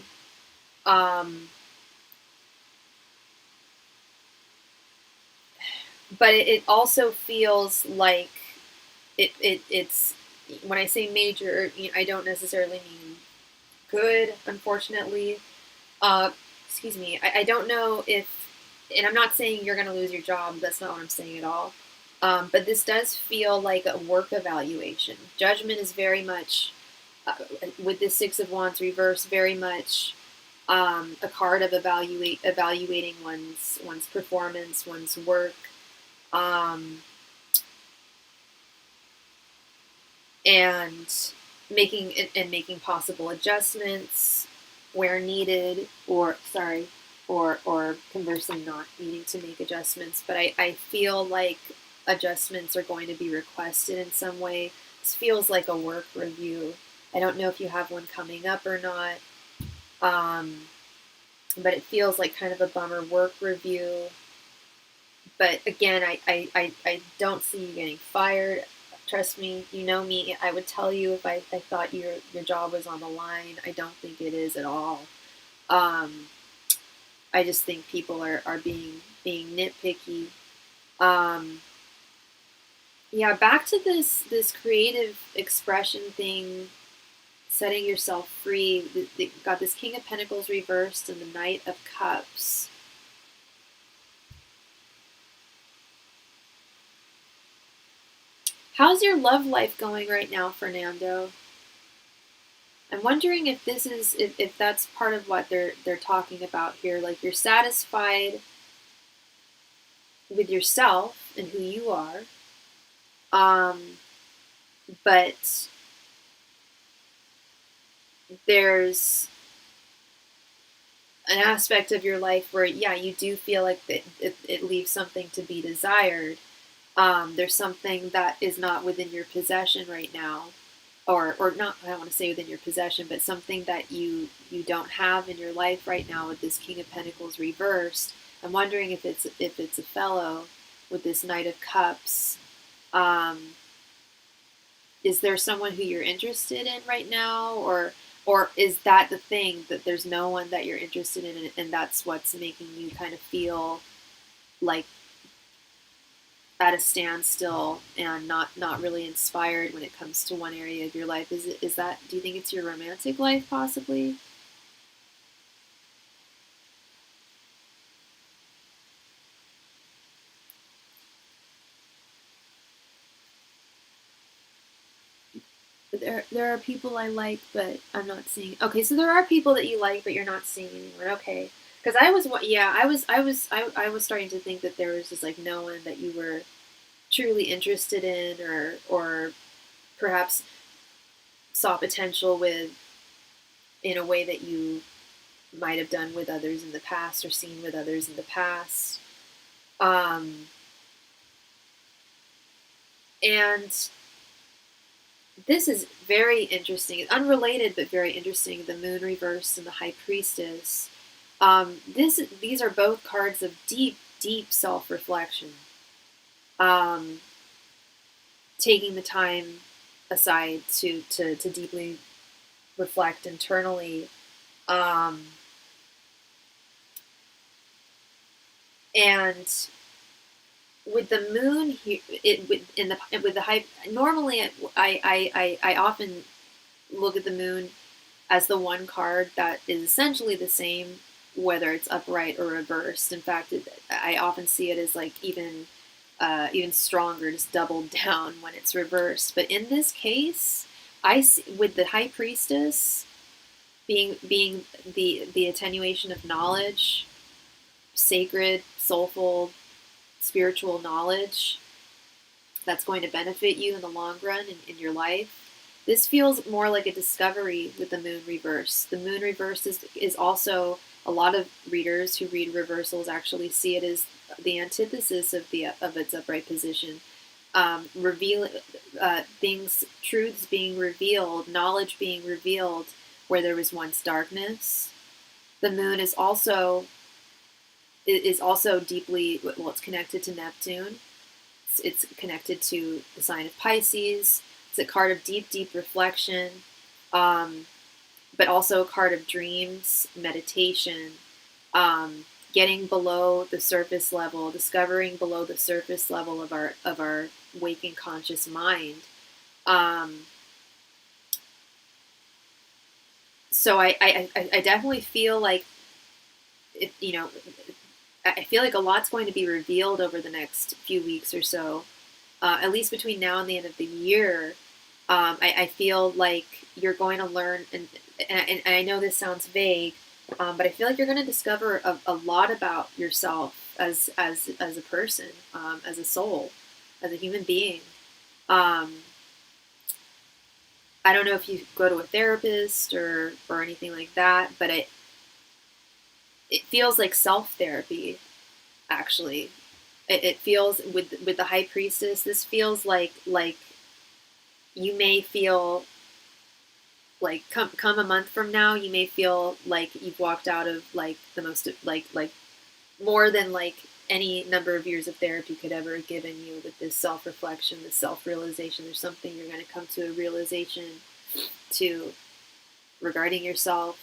But it also feels like it's when I say major, you know, I don't necessarily mean good, unfortunately. Excuse me. I don't know if, and I'm not saying you're going to lose your job. That's not what I'm saying at all. But this does feel like a work evaluation. Judgment is very much, with this Six of Wands reverse, very much a card of evaluating one's performance, one's work, and making possible adjustments where needed, or conversely not needing to make adjustments. But I feel like adjustments are going to be requested in some way. This feels like a work review. I don't know if you have one coming up or not. but it feels like kind of a bummer work review. But again, I don't see you getting fired. Trust me, you know me. I would tell you if I thought your job was on the line. I don't think it is at all. Um, I just think people are being nitpicky. Um, yeah, back to this creative expression thing, setting yourself free. Got this King of Pentacles reversed and the Knight of Cups. How's your love life going right now, Fernando? I'm wondering if this is if that's part of what they're talking about here. Like you're satisfied with yourself and who you are, but there's an aspect of your life where, yeah, you do feel like it leaves something to be desired. There's something that is not within your possession right now, or not. I don't want to say within your possession, but something that you don't have in your life right now with this King of Pentacles reversed. I'm wondering if it's a fellow with this Knight of Cups. Is there someone who you're interested in right now, or is that the thing, that there's no one that you're interested in, and that's what's making you kind of feel like at a standstill and not really inspired when it comes to one area of your life? Is that, do you think it's your romantic life possibly? There are people I like, but I'm not seeing. Okay, so there are people that you like, but you're not seeing anyone. Okay, because I was starting to think that there was just like no one that you were truly interested in, or perhaps saw potential with in a way that you might have done with others in the past or seen with others in the past. Um, and this is very interesting, unrelated but very interesting. The Moon reversed and the High Priestess. These are both cards of deep self-reflection. Um, Taking the time aside to deeply reflect internally. And with the moon here, with the high. Normally, I often look at the moon as the one card that is essentially the same whether it's upright or reversed. In fact, I often see it as like even stronger, just doubled down when it's reversed. But in this case, I see, with the High Priestess being the attenuation of knowledge, sacred, soulful, spiritual knowledge that's going to benefit you in the long run in your life. This feels more like a discovery with the moon reverse. The moon reverse is also, a lot of readers who read reversals actually see it as the antithesis of its upright position. Revealing things, truths being revealed, knowledge being revealed where there was once darkness. The moon is also deeply, well, it's connected to Neptune. It's connected to the sign of Pisces. It's a card of deep reflection, but also a card of dreams, meditation, getting below the surface level, discovering below the surface level of our waking conscious mind. So I definitely feel like I feel like a lot's going to be revealed over the next few weeks or so, at least between now and the end of the year. I feel like you're going to learn, and I know this sounds vague, but I feel like you're going to discover a lot about yourself as a person, as a soul, as a human being. I don't know if you go to a therapist or anything like that, but it feels like self-therapy, actually. It feels, with the High Priestess, this feels like you may feel like come a month from now, you may feel like you've walked out of like the most like more than like any number of years of therapy could ever have given you, with this self-reflection, this self-realization. There's something you're going to come to a realization to regarding yourself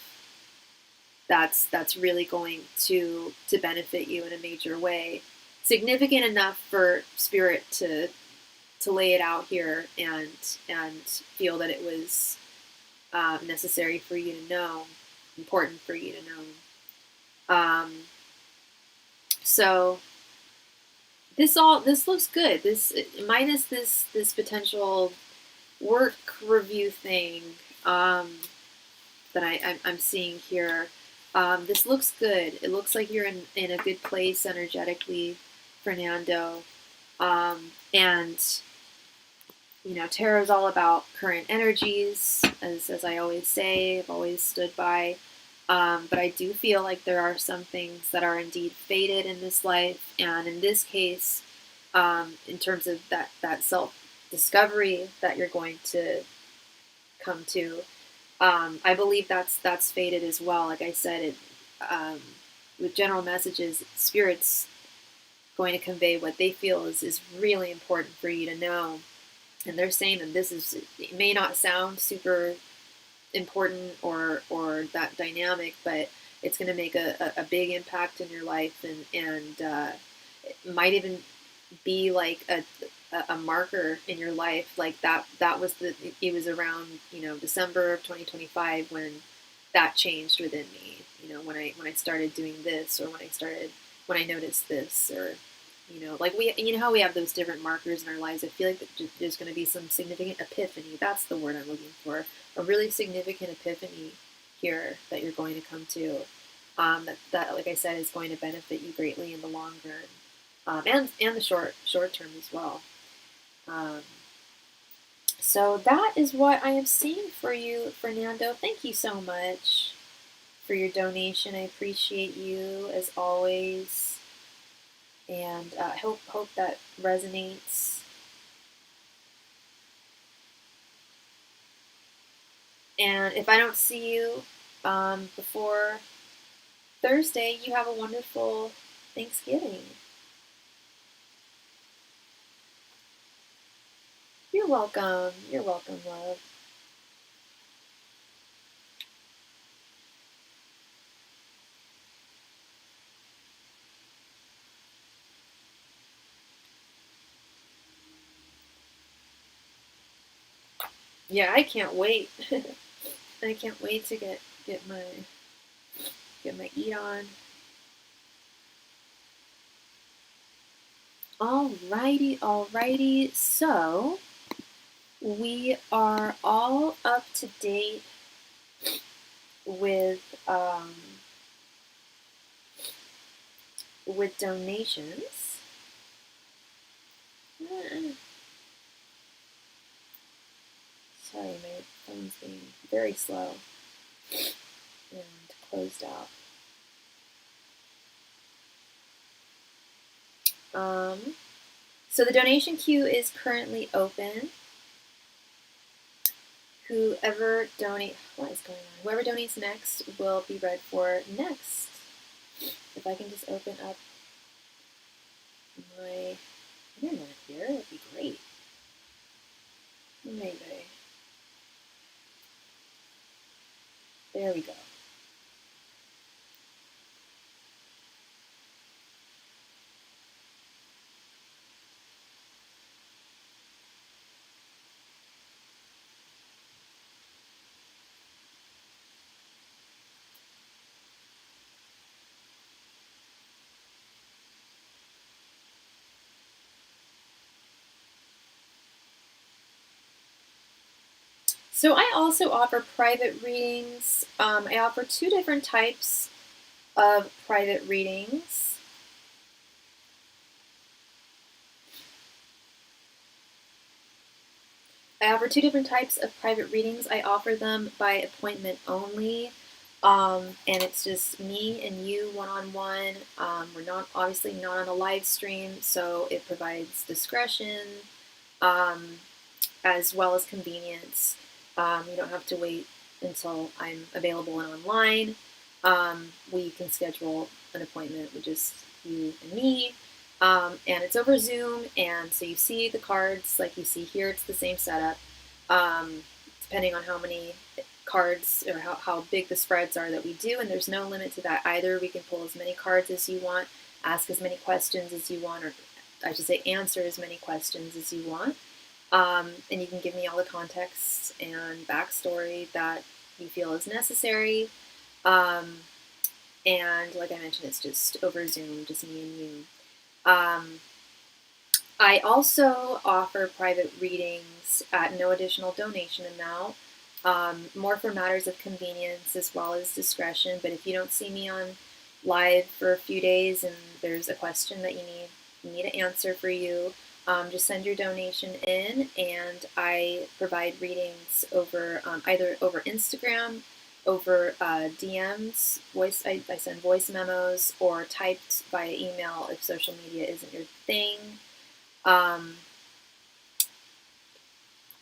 that's really going to benefit you in a major way, significant enough for spirit to lay it out here and feel that it was necessary for you to know, important for you to know. So this looks good. This minus this potential work review thing that I'm seeing here. This looks good. It looks like you're in a good place energetically, Fernando. And you know, tarot is all about current energies, as I always say. I've always stood by. But I do feel like there are some things that are indeed fated in this life, and in this case, in terms of that self discovery that you're going to come to, I believe that's fated as well. Like I said, with general messages, spirit's going to convey what they feel is really important for you to know, and they're saying that it may not sound super important or that dynamic, but it's going to make a big impact in your life, and it might even be like a marker in your life. Like that was it was around, you know, December of 2025 when that changed within me. You know, when I started doing this, or when I noticed this, or you know, like you know how we have those different markers in our lives. I feel like there's going to be some significant epiphany. That's the word I'm looking for. A really significant epiphany here that you're going to come to. That, like I said, is going to benefit you greatly in the long run, and the short term as well. So that is what I am seeing for you, Fernando. Thank you so much for your donation. I appreciate you as always, and I hope that resonates. And if I don't see you before Thursday, you have a wonderful Thanksgiving. You're welcome. You're welcome, love. Yeah, I can't wait. I can't wait to get my eat on. Alrighty. So we are all up to date with donations. Sorry, my phone's being very slow and closed out. So the donation queue is currently open. Whoever donates next will be read for next. If I can just open up my internet here, that'd be great. Maybe. There we go. So I also offer private readings. I offer 2 different types of private readings. I offer 2 different types of private readings. I offer them by appointment only, and it's just me and you one-on-one. We're obviously not on a live stream, so it provides discretion as well as convenience. You don't have to wait until I'm available and online. We can schedule an appointment with just you and me. And it's over Zoom, and so you see the cards like you see here. It's the same setup. Depending on how many cards or how big the spreads are that we do, and there's no limit to that either. We can pull as many cards as you want, ask as many questions as you want, or I should say answer as many questions as you want. And you can give me all the context and backstory that you feel is necessary. And like I mentioned, it's just over Zoom, just me and you. I also offer private readings at no additional donation amount, more for matters of convenience as well as discretion. But if you don't see me on live for a few days and there's a question that you need to answer for you, just send your donation in, and I provide readings over either over Instagram, over DMs, I send voice memos, or typed via email if social media isn't your thing.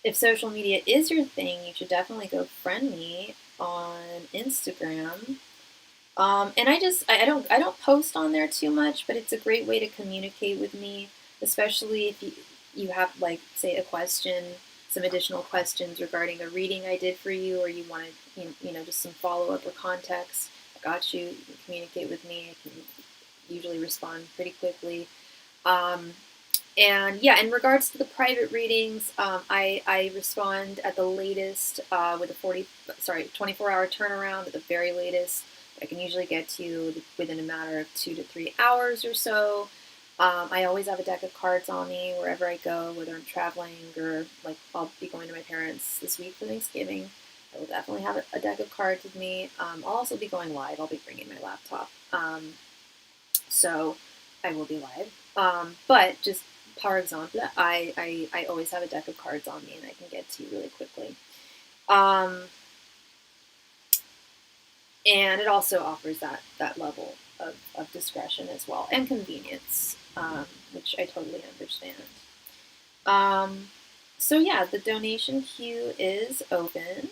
If social media is your thing, you should definitely go friend me on Instagram. And I don't post on there too much, but it's a great way to communicate with me, especially if you have, like, say, a question, some additional questions regarding a reading I did for you, or you wanted just some follow up or context. I got you. You can communicate with me. I can usually respond pretty quickly. And yeah, in regards to the private readings, I respond at the latest with a 24-hour turnaround at the very latest. I can usually get to you within a matter of 2 to 3 hours or so. I always have a deck of cards on me wherever I go, whether I'm traveling or, like, I'll be going to my parents this week for Thanksgiving. I will definitely have a deck of cards with me. I'll also be going live. I'll be bringing my laptop. So I will be live. But just par exemple, I always have a deck of cards on me, and I can get to you really quickly. And it also offers that level of discretion as well, and convenience, which I totally understand. So yeah, the donation queue is open.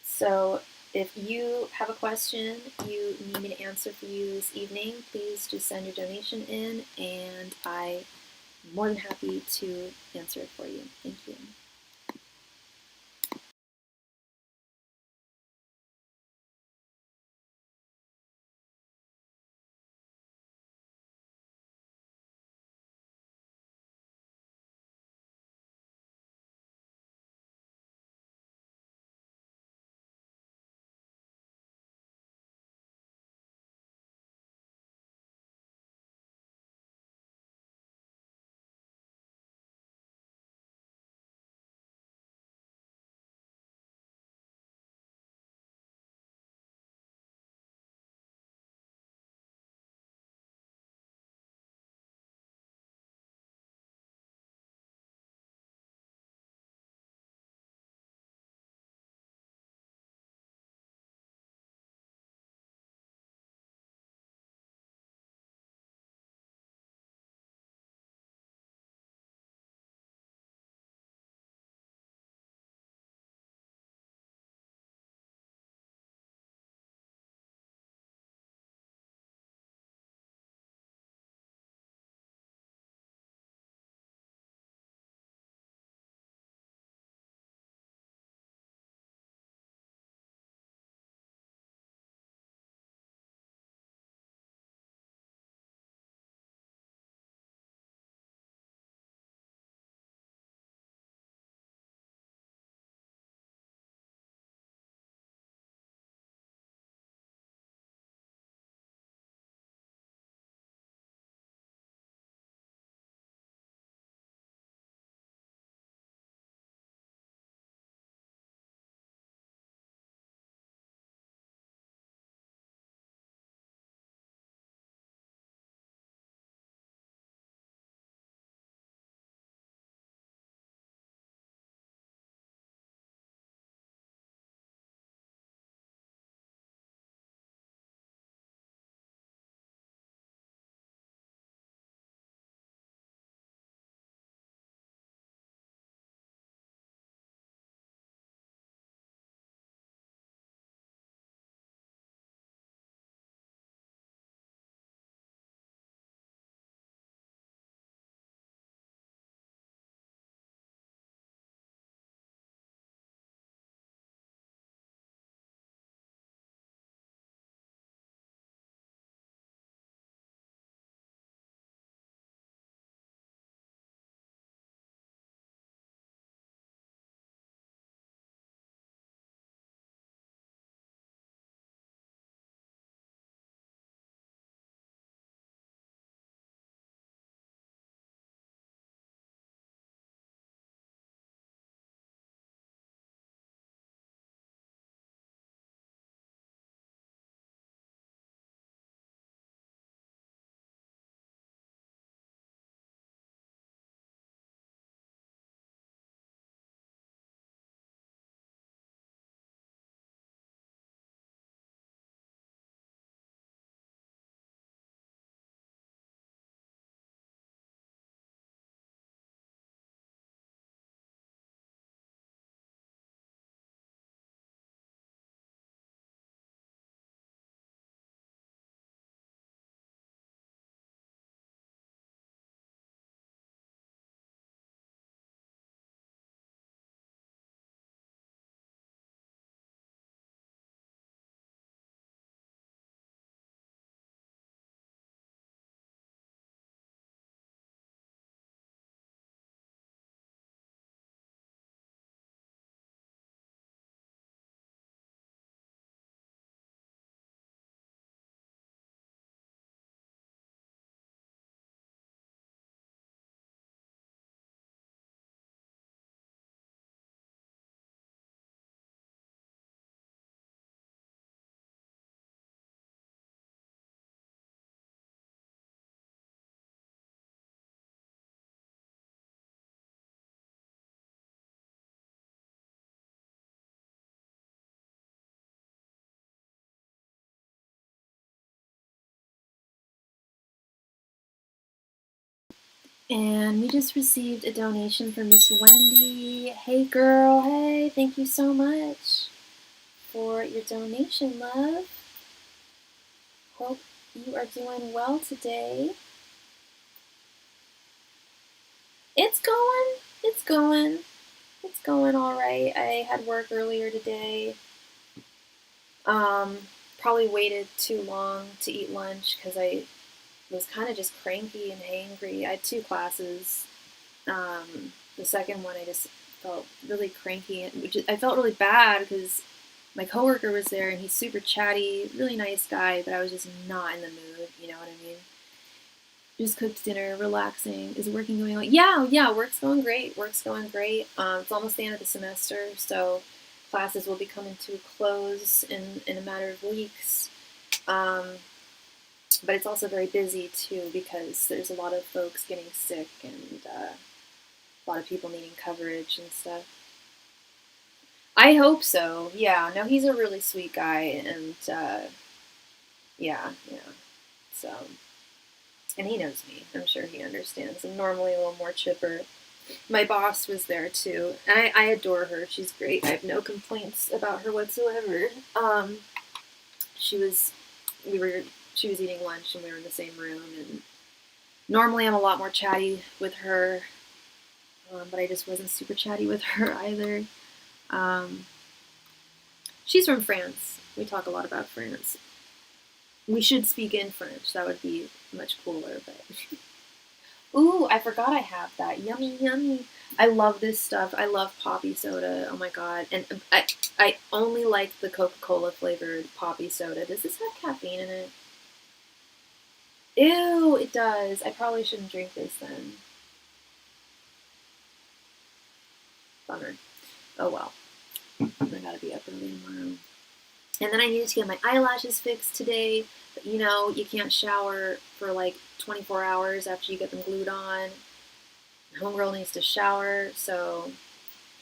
So if you have a question you need me to answer for you this evening, please just send your donation in, and I'm more than happy to answer it for you. Thank you. And we just received a donation from Miss Wendy. Hey girl, hey, thank you so much for your donation, love. Hope you are doing well today. It's going all right. I had work earlier today. Probably waited too long to eat lunch because I was kind of just cranky and hangry. I had 2 classes. The second one I just felt really cranky, and I felt really bad because my coworker was there and he's super chatty, really nice guy, but I was just not in the mood. You know what I mean? Just cooked dinner, relaxing. Is working going on? Yeah, work's going great. Work's going great. It's almost the end of the semester, so classes will be coming to a close in a matter of weeks. But it's also very busy too because there's a lot of folks getting sick and a lot of people needing coverage and stuff. I hope so. Yeah, no, he's a really sweet guy, and yeah. So, and he knows me. I'm sure he understands. I'm normally a little more chipper. My boss was there too, and I adore her. She's great. I have no complaints about her whatsoever. She was eating lunch, and we were in the same room. And normally, I'm a lot more chatty with her, but I just wasn't super chatty with her either. She's from France. We talk a lot about France. We should speak in French. That would be much cooler. But ooh, I forgot I have that. Yummy, yummy. I love this stuff. I love poppy soda. Oh my god. And I only like the Coca-Cola flavored poppy soda. Does this have caffeine in it? Ew, it does. I probably shouldn't drink this then. Bummer. Oh well. I gotta be up early tomorrow. And then I needed to get my eyelashes fixed today. But you know, you can't shower for like 24 hours after you get them glued on. Homegirl needs to shower, so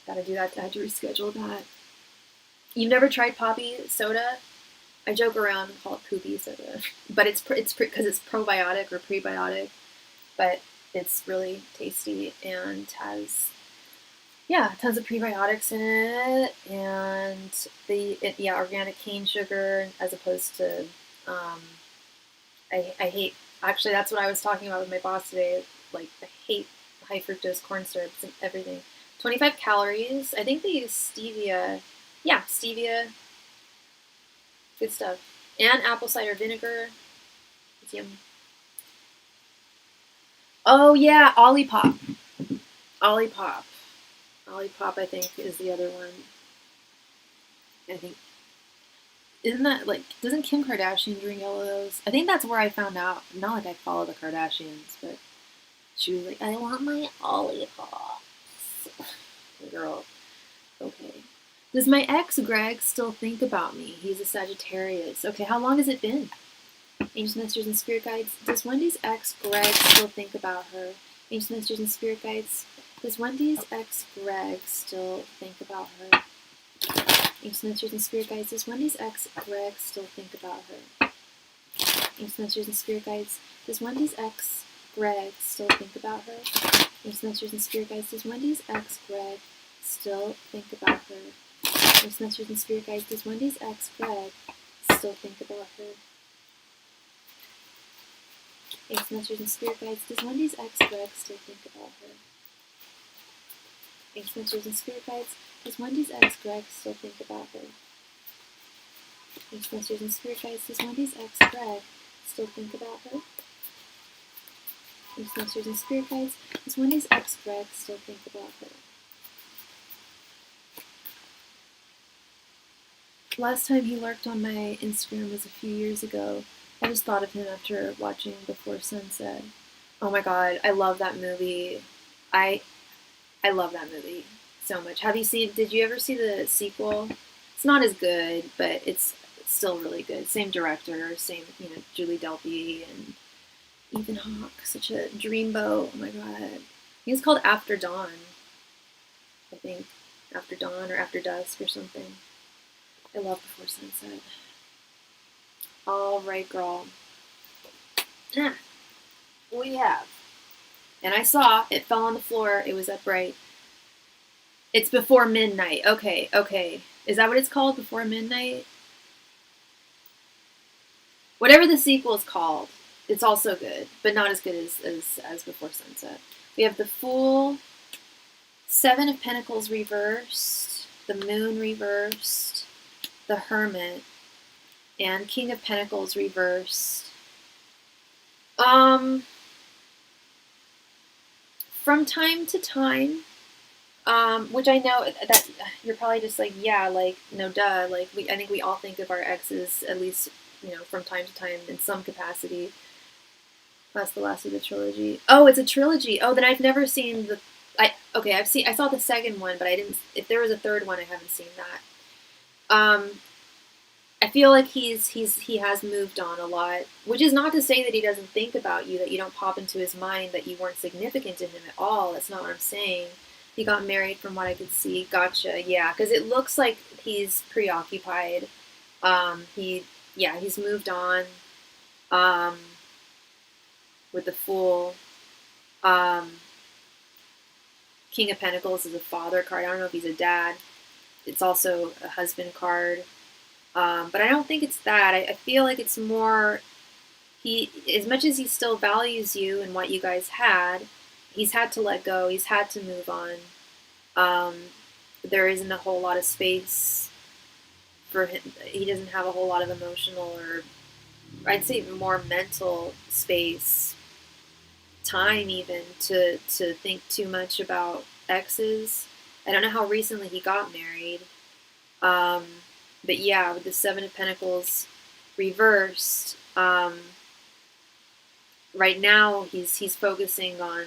gotta do that. I had to reschedule that. You've never tried poppy soda? I joke around and call it poopy soda, but it's because it's probiotic or prebiotic, but it's really tasty and has tons of prebiotics in it, and organic cane sugar as opposed to I hate, actually that's what I was talking about with my boss today. Like I hate high fructose corn syrups and everything. 25 calories. I think they use stevia. Yeah, stevia. Good stuff. And apple cider vinegar. It's yum. Oh yeah, Olipop. Olipop. Olipop, I think, is the other one. I think. Isn't that like, doesn't Kim Kardashian drink all of those? I think that's where I found out. Not like I follow the Kardashians, but she was like, I want my Olipop. Girl, okay. Does my ex Greg still think about me? He's a Sagittarius. Okay, how long has it been? Ancient Masters and Spirit Guides. Does Wendy's ex Greg still think about her? Ancient Masters and Spirit Guides. Does Wendy's ex Greg still think about her? Ancient Masters and Spirit Guides. Does Wendy's ex Greg still think about her? Ancient Masters and Spirit Guides. Does Wendy's ex Greg still think about her? Ancient Masters and Spirit Guides. Does Wendy's ex Greg still think about her? Ancient Masters and Spirit Guides. Does Wendy's ex Greg still think about her? Ancient Masters and Spirit Guides. Does Wendy's ex Greg still think about her? Ancient Masters and Spirit Guides. Does Wendy's ex Greg still think about her? Ancient Masters and Spirit Guides. Does Wendy's ex Greg still think about her? Ancient Masters and Spirit Guides. Does Wendy's ex Greg still think about her? Last time he lurked on my Instagram was a few years ago. I just thought of him after watching Before Sunset. Oh my god, I love that movie. I love that movie so much. Did you ever see the sequel? It's not as good, but it's still really good. Same director, same, Julie Delpy and Ethan Hawke. Such a dreamboat. Oh my god. I think it's called After Dawn. I think. After Dawn or After Dusk or something. I love Before Sunset. All right, girl. We have And I saw it fell on the floor. It was upright. It's Before Midnight. Okay, okay. Is that what it's called? Before Midnight? Whatever the sequel is called, it's also good, but not as good as Before Sunset. We have the Fool, Seven of Pentacles reversed, the Moon reversed, the Hermit, and King of Pentacles reversed. From time to time, which I know that you're probably just like, yeah, like, no, duh. Like, I think we all think of our exes, at least, from time to time in some capacity. That's the last of the trilogy. Oh, it's a trilogy. Oh, then I've never seen I saw the second one, but I didn't. If there was a third one, I haven't seen that. I feel like he has moved on a lot, which is not to say that he doesn't think about you, that you don't pop into his mind, that you weren't significant to him at all. That's not what I'm saying. He got married from what I could see. Gotcha. Yeah, because it looks like he's preoccupied. He's moved on. With the Fool. King of Pentacles is a father card. I don't know if he's a dad. It's also a husband card. But I don't think it's that. I feel like it's more, as much as he still values you and what you guys had, he's had to let go. He's had to move on. There isn't a whole lot of space for him. He doesn't have a whole lot of emotional, or I'd say more mental space, time even, to think too much about exes. I don't know how recently he got married. But yeah, with the Seven of Pentacles reversed, right now he's focusing on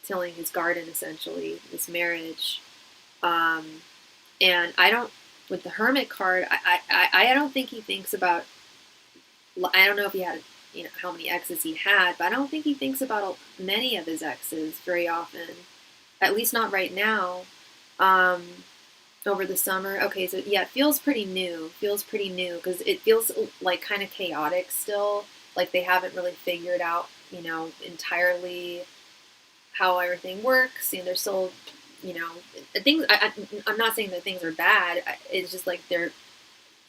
tilling his garden, essentially, this marriage. And I don't, with the Hermit card, I don't think he thinks about, I don't know if he had, how many exes he had, but I don't think he thinks about many of his exes very often, at least not right now. Over the summer. Okay, so yeah, it feels pretty new. Because it feels like kind of chaotic still. Like they haven't really figured out, entirely how everything works. They're still, things. I'm not saying that things are bad. It's just like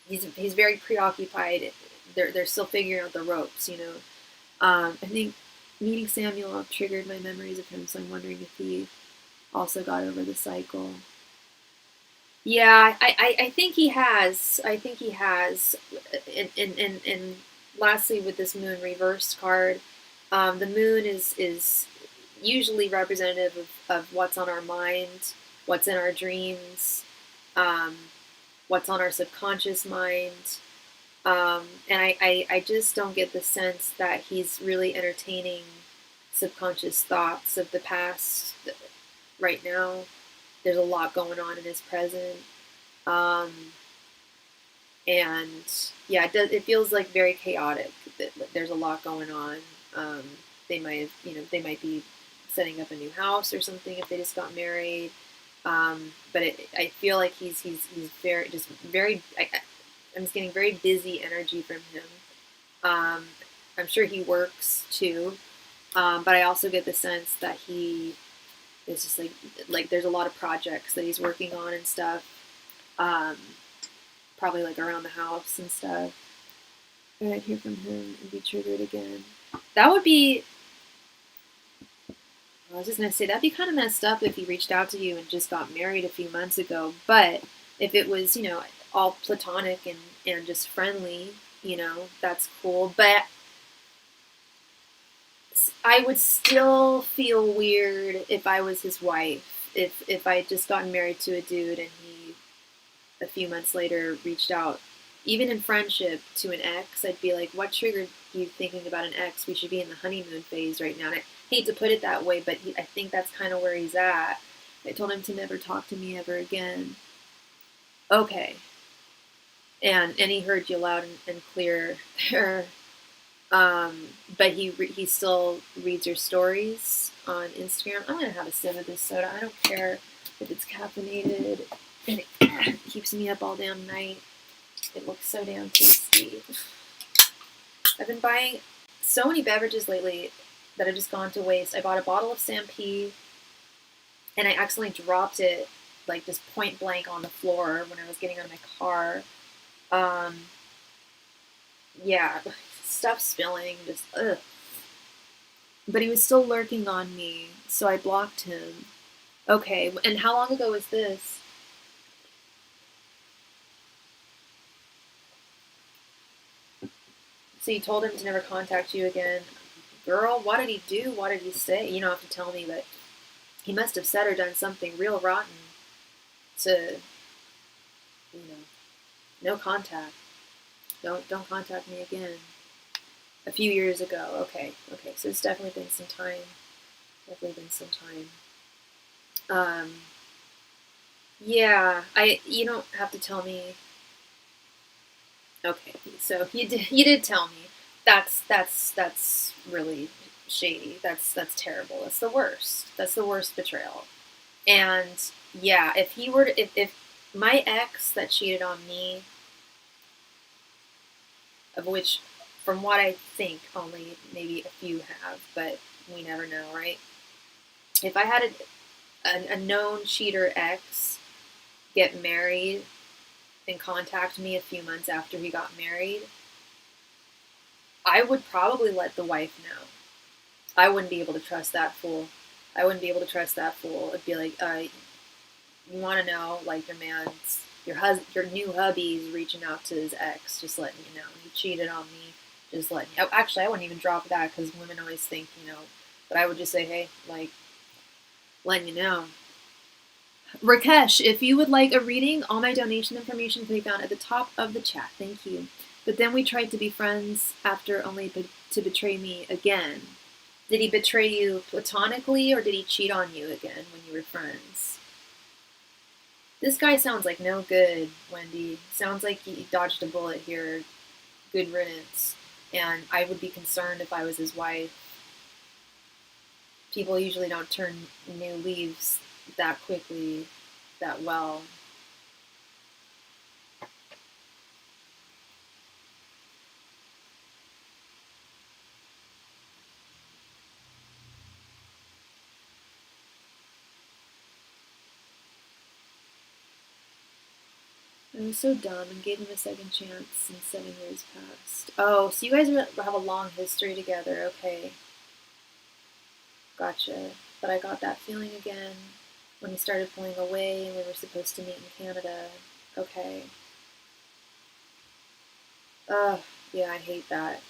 he's very preoccupied. They're still figuring out the ropes. I think meeting Samuel triggered my memories of him, so I'm wondering if he also got over the cycle. Yeah, I think he has. And lastly, with this Moon reversed card, the Moon is usually representative of what's on our mind, what's in our dreams, what's on our subconscious mind. And I just don't get the sense that he's really entertaining subconscious thoughts of the past right now. There's a lot going on in his present. And yeah, it feels like very chaotic. There's a lot going on. They might be setting up a new house or something if they just got married. But I feel like he's very, just very, I'm just getting very busy energy from him. I'm sure he works too. But I also get the sense that it's just like there's a lot of projects that he's working on and stuff. Probably like around the house and stuff. And I'd hear from him and be triggered again. That would be, I was just going to say, that'd be kind of messed up if he reached out to you and just got married a few months ago. But if it was, all platonic and just friendly, that's cool. But I would still feel weird if I was his wife. If I had just gotten married to a dude and he, a few months later, reached out, even in friendship, to an ex, I'd be like, what triggered you thinking about an ex? We should be in the honeymoon phase right now. And I hate to put it that way, but I think that's kind of where he's at. I told him to never talk to me ever again. Okay. And he heard you loud and clear there. But he still reads your stories on Instagram. I'm going to have a sip of this soda. I don't care if it's caffeinated and it keeps me up all damn night. It looks so damn tasty. I've been buying so many beverages lately that have just gone to waste. I bought a bottle of Stampede, and I accidentally dropped it, like, just point blank on the floor when I was getting out of my car. Yeah, stuff spilling, just ugh. But he was still lurking on me, so I blocked him. Okay, and how long ago was this? So you told him to never contact you again. Girl, what did he do? What did he say? You don't have to tell me, but he must have said or done something real rotten to, you know, no contact. Don't contact me again. A few years ago. Okay. So it's definitely been some time. Yeah. You don't have to tell me. Okay. So you did tell me. That's really shady. That's terrible. That's the worst. That's the worst betrayal. And yeah, if my ex that cheated on me, of which, from what I think, only maybe a few have, but we never know, right? If I had a known cheater ex get married and contact me a few months after he got married, I would probably let the wife know. I wouldn't be able to trust that fool. It'd be like, you want to know, like, your new hubby's reaching out to his ex, just letting you know. He cheated on me, just letting you. Actually, I wouldn't even drop that because women always think, but I would just say, hey, like, letting you know. Rakesh, if you would like a reading, all my donation information can be found at the top of the chat. Thank you. But then we tried to be friends after only to betray me again. Did he betray you platonically, or did he cheat on you again when you were friends? This guy sounds like no good, Wendy. Sounds like he dodged a bullet here. Good riddance. And I would be concerned if I was his wife. People usually don't turn new leaves that quickly, that well. I was so dumb and gave him a second chance, and 7 years passed. Oh, so you guys have a long history together. Okay. Gotcha. But I got that feeling again when he started pulling away and we were supposed to meet in Canada. Okay. Ugh, yeah, I hate that.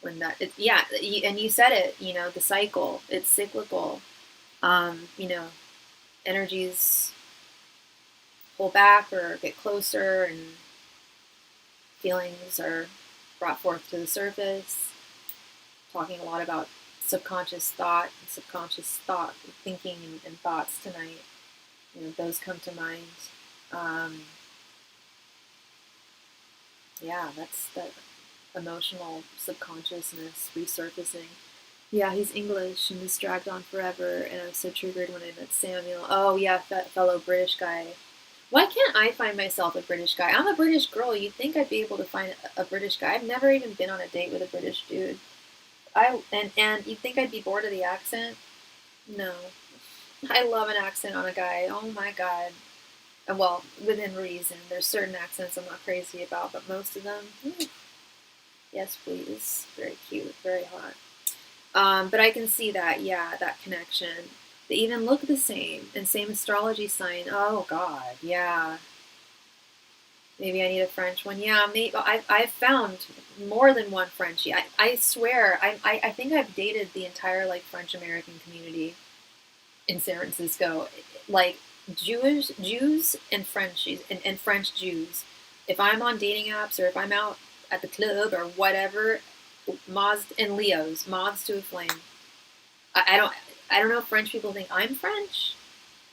When yeah, and you said it, the cycle, it's cyclical. Um, you know, energies pull back or get closer, and feelings are brought forth to the surface. Talking a lot about subconscious thought and subconscious thought, thinking and thoughts tonight. Those come to mind. Yeah, that's that emotional subconsciousness resurfacing. Yeah, he's English, and this dragged on forever, and I was so triggered when I met Samuel. Oh, yeah, that fellow British guy. Why can't I find myself a British guy? I'm a British girl. You'd think I'd be able to find a British guy. I've never even been on a date with a British dude. And you'd think I'd be bored of the accent? No. I love an accent on a guy. Oh my god. And well, within reason. There's certain accents I'm not crazy about, but most of them, yes, please. Very cute, very hot. But I can see that, yeah, that connection. They even look the same, and same astrology sign. Oh God, yeah. Maybe I need a French one. Yeah, maybe I've found more than one Frenchie. I swear, I think I've dated the entire, like, French American community in San Francisco, like Jews and Frenchies and French Jews. If I'm on dating apps or if I'm out at the club or whatever, moths and Leos, moths to a flame. I don't know if French people think I'm French.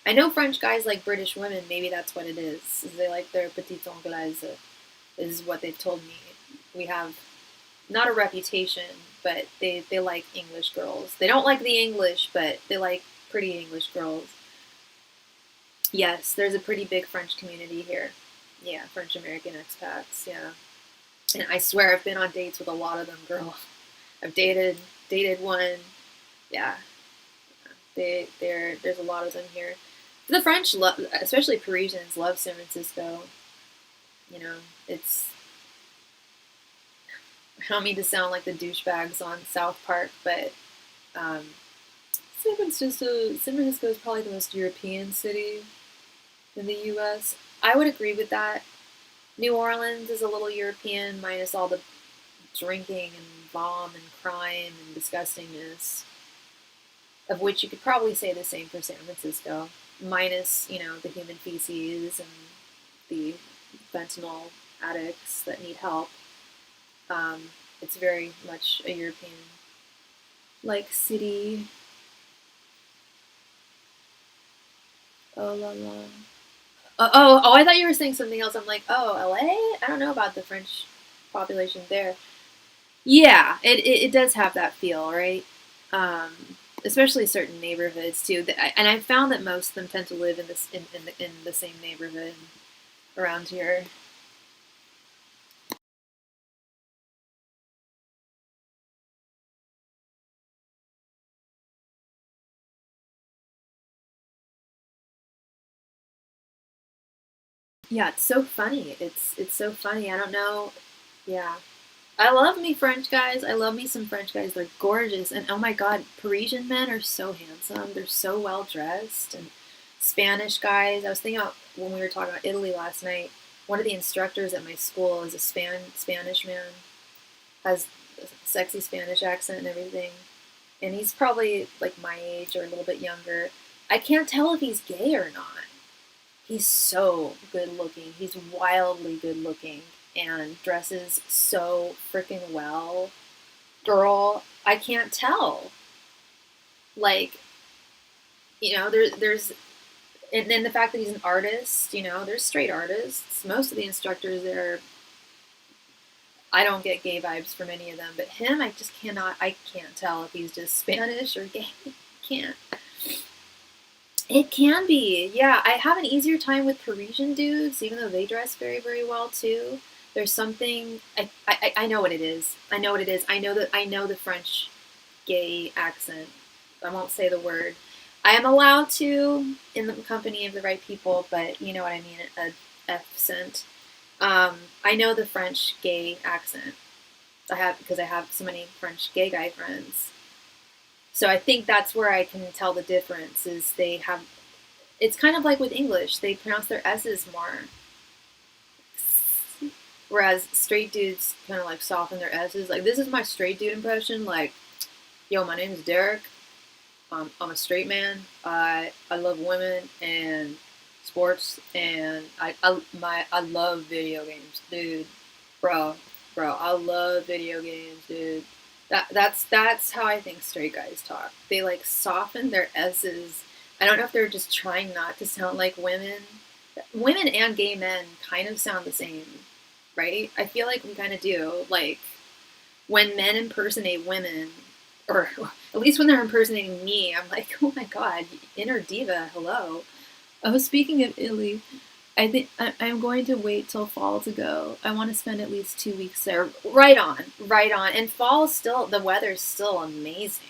I know French guys like British women. Maybe that's what it is. They like their petites anglaises. Is what they've told me. We have not a reputation, but they like English girls. They don't like the English, but they like pretty English girls. Yes, there's a pretty big French community here. Yeah, French American expats. Yeah. And I swear I've been on dates with a lot of them, girl. I've dated one. Yeah, there's a lot of them here. The French love, especially Parisians, love San Francisco. You know, it's. I don't mean to sound like the douchebags on South Park, but um, San Francisco is probably the most European city in the U.S. I would agree with that. New Orleans is a little European, minus all the drinking and bomb and crime and disgustingness, of which you could probably say the same for San Francisco, minus, the human feces and the fentanyl addicts that need help. It's very much a European like city. Oh la la. Oh, I thought you were saying something else. I'm like, oh, LA? I don't know about the French population there. Yeah, it does have that feel, right? Um, Especially certain neighborhoods too. And I've found that most of them tend to live in this in the same neighborhood around here. Yeah, it's so funny. It's so funny. I don't know. Yeah. I love me French guys. I love me some French guys. They're gorgeous. And oh my god, Parisian men are so handsome. They're so well dressed. And Spanish guys. I was thinking about when we were talking about Italy last night. One of the instructors at my school is a Spanish man. Has a sexy Spanish accent and everything. And he's probably like my age or a little bit younger. I can't tell if he's gay or not. He's so good looking. He's wildly good looking and dresses so freaking well. Girl, I can't tell. Like, there's and then the fact that he's an artist, there's straight artists. Most of the instructors there, I don't get gay vibes from any of them, but him, I can't tell if he's just Spanish or gay. Can't. It can be, yeah. I have an easier time with Parisian dudes, even though they dress very, very well too. There's something I know what it is. I know what it is. I know the French gay accent. I won't say the word. I am allowed to in the company of the right people, but you know what I mean. A accent. I know the French gay accent. I have because I have so many French gay guy friends. So I think that's where I can tell the difference is they have it's kind of like with English, they pronounce their S's more. Whereas straight dudes kind of like soften their S's. Like this is my straight dude impression. Like, yo, my name is Derek. I'm a straight man. I love women and sports, and I love video games, dude. Bro, I love video games, dude. That's how I think straight guys talk. They like soften their S's. I don't know if they're just trying not to sound like women. Women and gay men kind of sound the same, right? I feel like we kind of do. Like when men impersonate women, or at least when they're impersonating me, I'm like, oh my god, inner diva, hello. Oh, speaking of Italy, I think I'm going to wait till fall to go. I want to spend at least 2 weeks there. Right on, right on. And fall still, the weather's still amazing,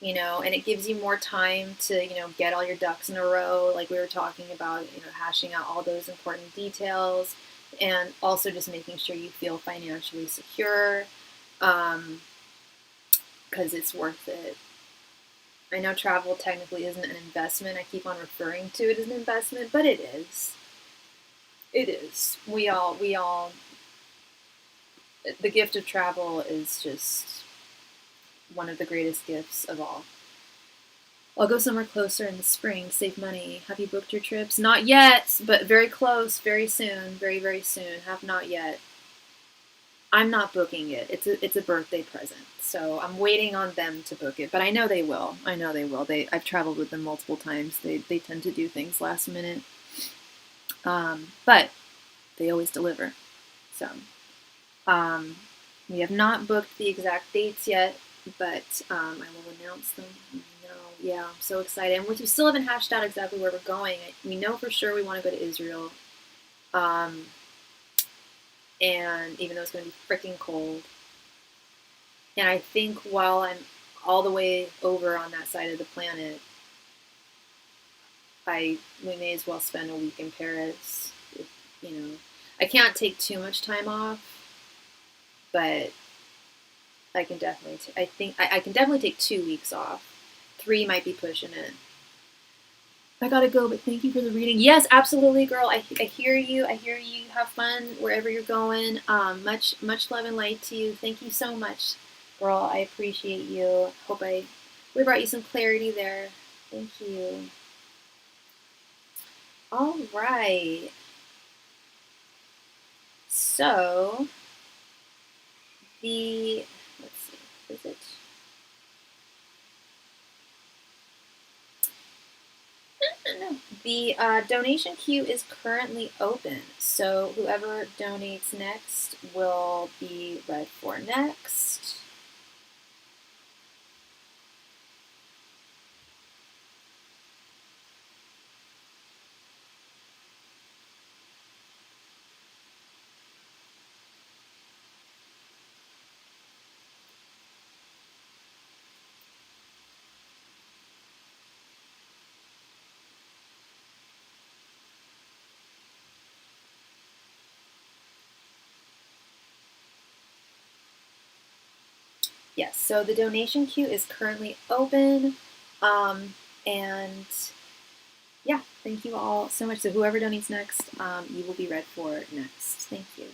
and it gives you more time to, get all your ducks in a row, like we were talking about, hashing out all those important details, and also just making sure you feel financially secure, because it's worth it. I know travel technically isn't an investment. I keep on referring to it as an investment, but it is. It is. The gift of travel is just one of the greatest gifts of all. I'll go somewhere closer in the spring, save money. Have you booked your trips? Not yet, but very close, very soon, very, very soon. Have not yet. I'm not booking it. It's a birthday present, so I'm waiting on them to book it. But I know they will. I know they will. I've traveled with them multiple times. They tend to do things last minute, but they always deliver. So um, we have not booked the exact dates yet, but I will announce them. Yeah, I'm so excited. And we still haven't hashed out exactly where we're going. We know for sure we want to go to Israel. Um, and even though it's going to be freaking cold. And I think while I'm all the way over on that side of the planet, we may as well spend a week in Paris. You know, I can't take too much time off, but I can definitely. I think I can definitely take 2 weeks off. 3 might be pushing it. I gotta go, but thank you for the reading. Yes, absolutely, girl. I hear you. I hear you. Have fun wherever you're going. Much love and light to you. Thank you so much, girl. I appreciate you. Hope we brought you some clarity there. Thank you. All right. So let's see, is it? No. The donation queue is currently open, so whoever donates next will be read for next. Yes, so the donation queue is currently open. And yeah, thank you all so much. So whoever donates next, you will be read for next. Thank you.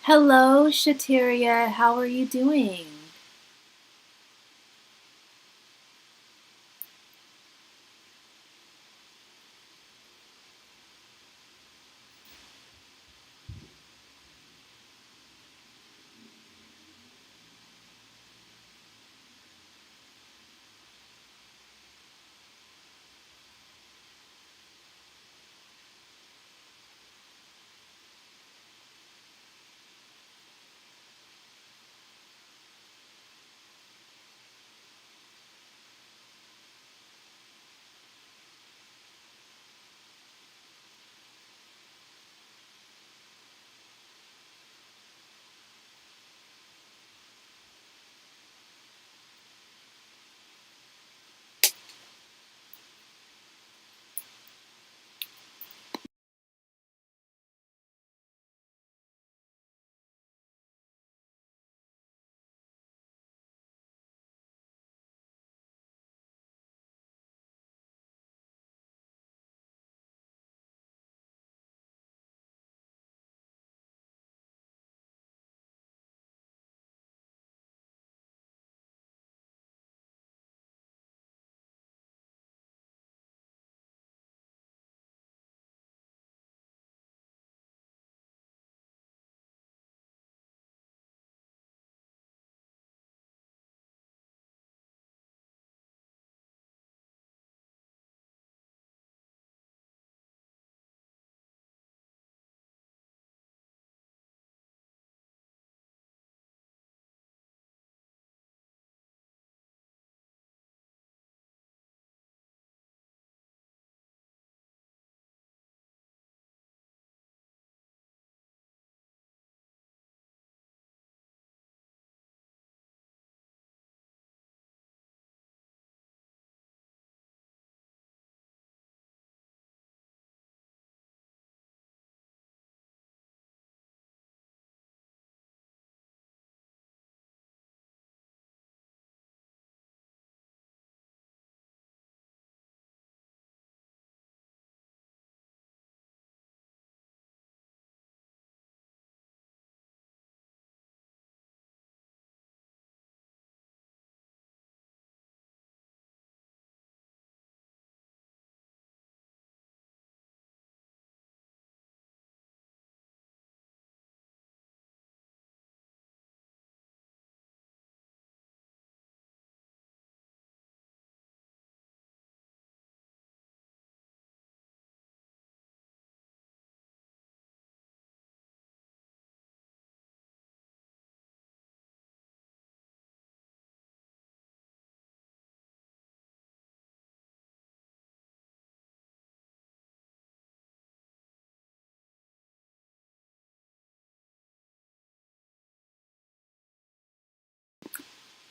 Hello, Shateria. How are you doing?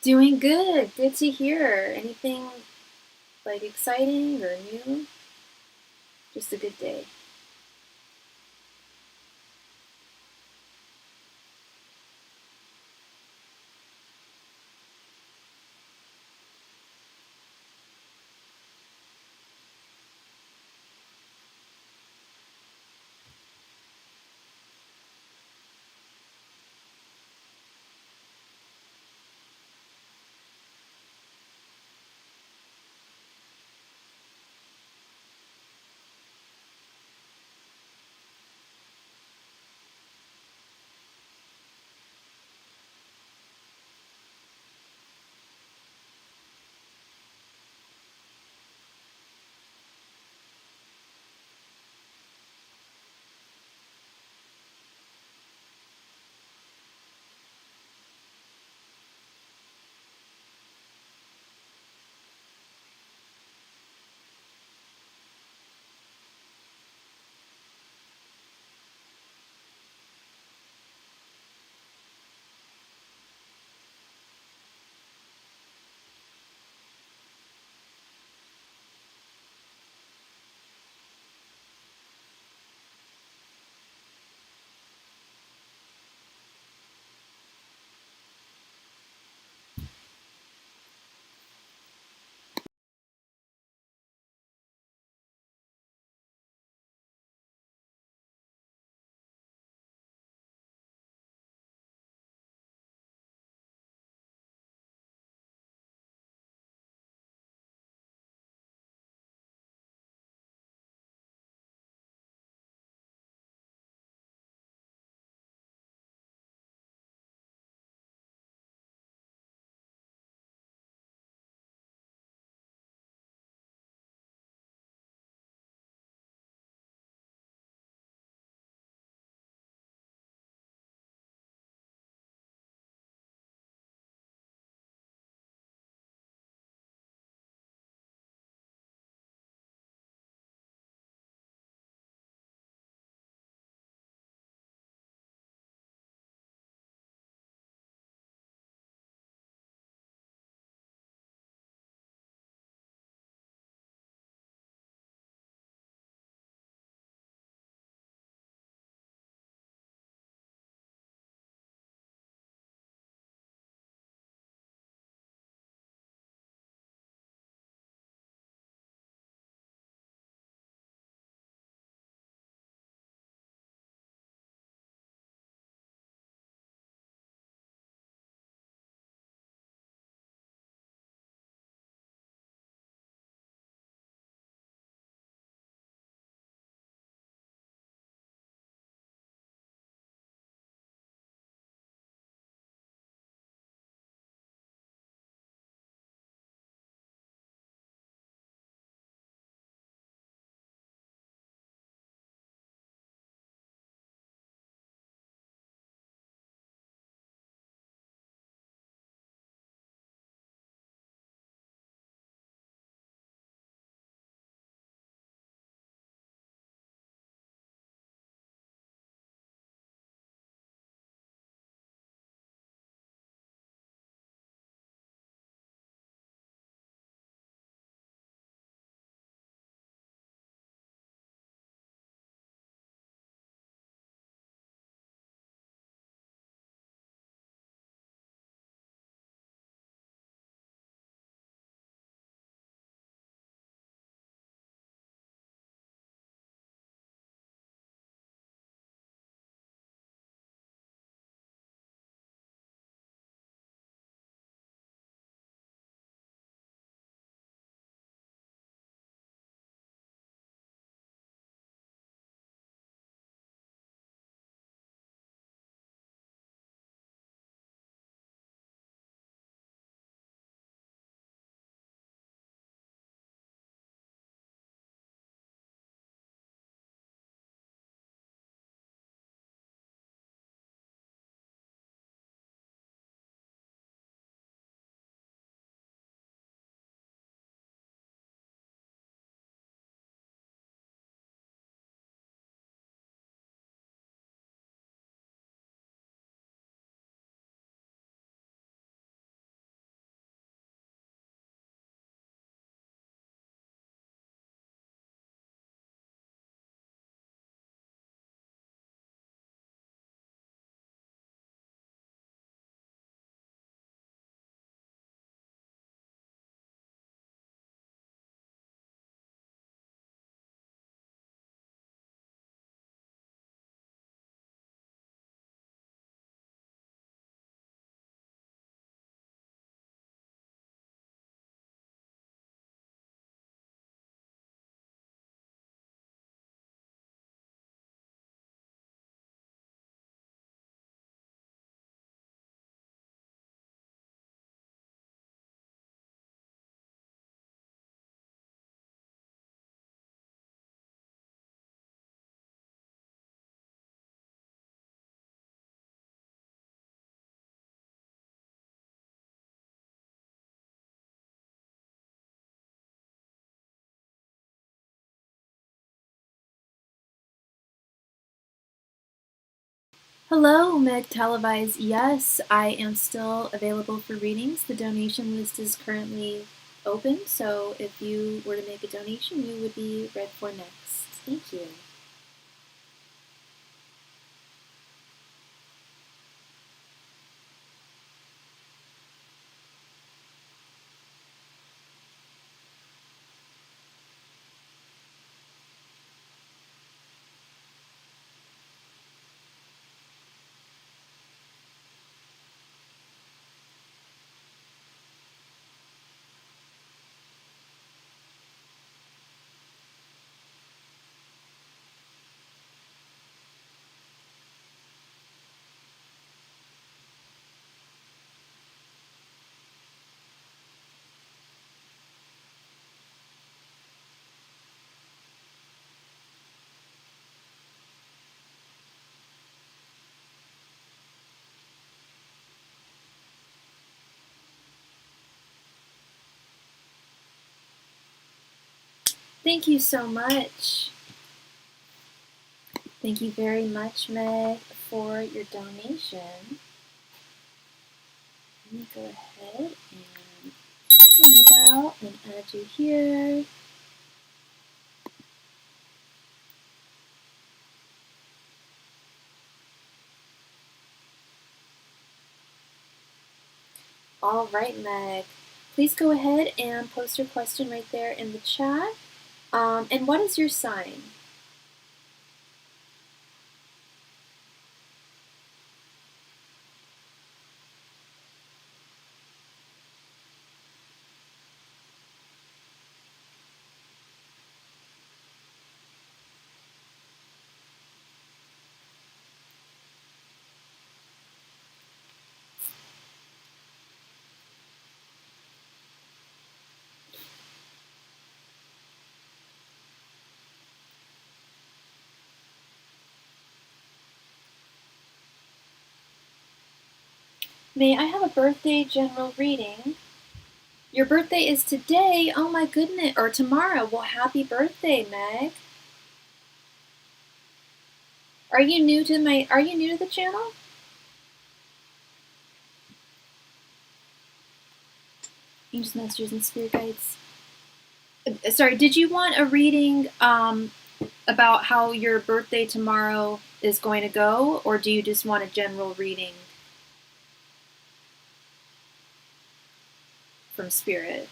Doing good. Good to hear. Anything like exciting or new? Just a good day. Hello, Meg Televise. Yes, I am still available for readings. The donation list is currently open, so if you were to make a donation, you would be read for next. Thank you. Thank you so much. Thank you very much, Meg, for your donation. Let me go ahead and ring the bell and add you here. All right, Meg. Please go ahead and post your question right there in the chat. And what is your sign? May I have a birthday general reading? Your birthday is today. Oh my goodness, or tomorrow. Well, happy birthday, Meg. Are you new to the channel? Angels, Masters, and Spirit Guides. Sorry, did you want a reading about how your birthday tomorrow is going to go, or do you just want a general reading from Spirit?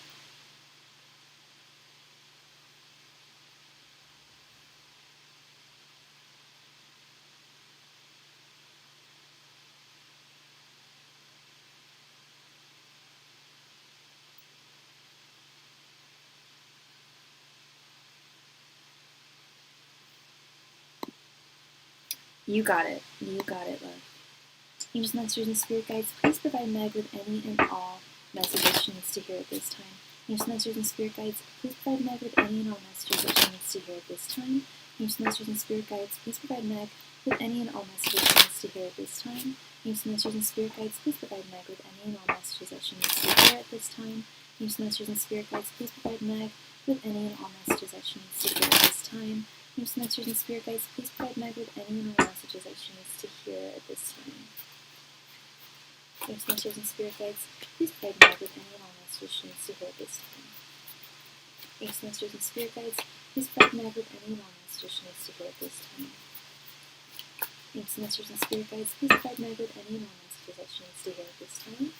You got it. You got it, love. Angels, Masters, and Spirit Guides, please provide Meg with any and all messages she needs to hear at this time. Angels, Masters, and Spirit Guides, please provide Meg with any and all messages that she needs to hear at this time. Angels, Masters, and Spirit Guides, please provide Meg with any and all messages she needs to hear at this time. Angels, Masters, and Spirit Guides, please provide Meg with any and all messages that she needs to hear at this time. Angels, Masters, and Spirit Guides, please provide Meg with any and all messages that she needs to hear at this time. Angels, Masters, and Spirit Guides, please provide Meg with any and all messages that she needs to hear at this time. Angels, Masters, and Spirit Guides, please provide Meg with any and all messages she needs to hear at this time. Angels, Masters, and Spirit Guides, please provide Meg with any and all messages she needs to hear at this time. Angels, Masters, and Spirit Guides, please provide Meg with any and all messages that she needs to hear at this time.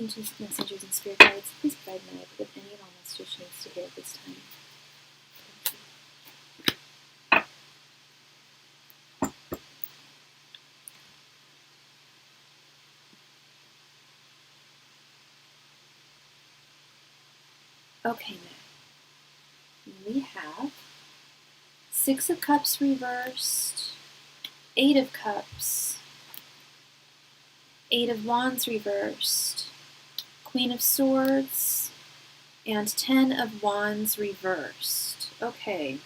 Angels, Messengers, and Spirit Guides, please provide Meg with any and all messages she needs to hear at this time. Okay, Meg. We have Six of Cups reversed, Eight of Cups, Eight of Wands reversed, Queen of Swords, and Ten of Wands reversed. Okay.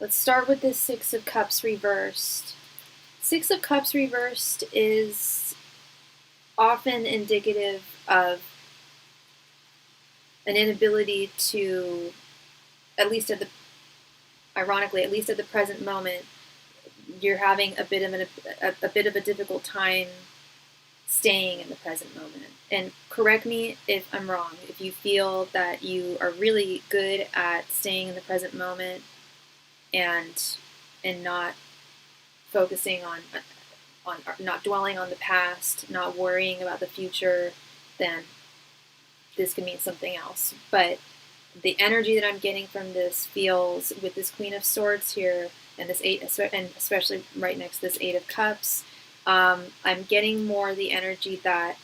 Let's start with this Six of Cups reversed. Six of Cups reversed is often indicative of an inability to, at least at the, ironically, at least at the present moment, you're having a bit of a difficult time staying in the present moment. And correct me if I'm wrong. If you feel that you are really good at staying in the present moment and not focusing on not dwelling on the past, not worrying about the future, then this could mean something else. But the energy that I'm getting from this feels, with this Queen of Swords here and this Eight, and especially right next to this Eight of Cups, I'm getting more the energy that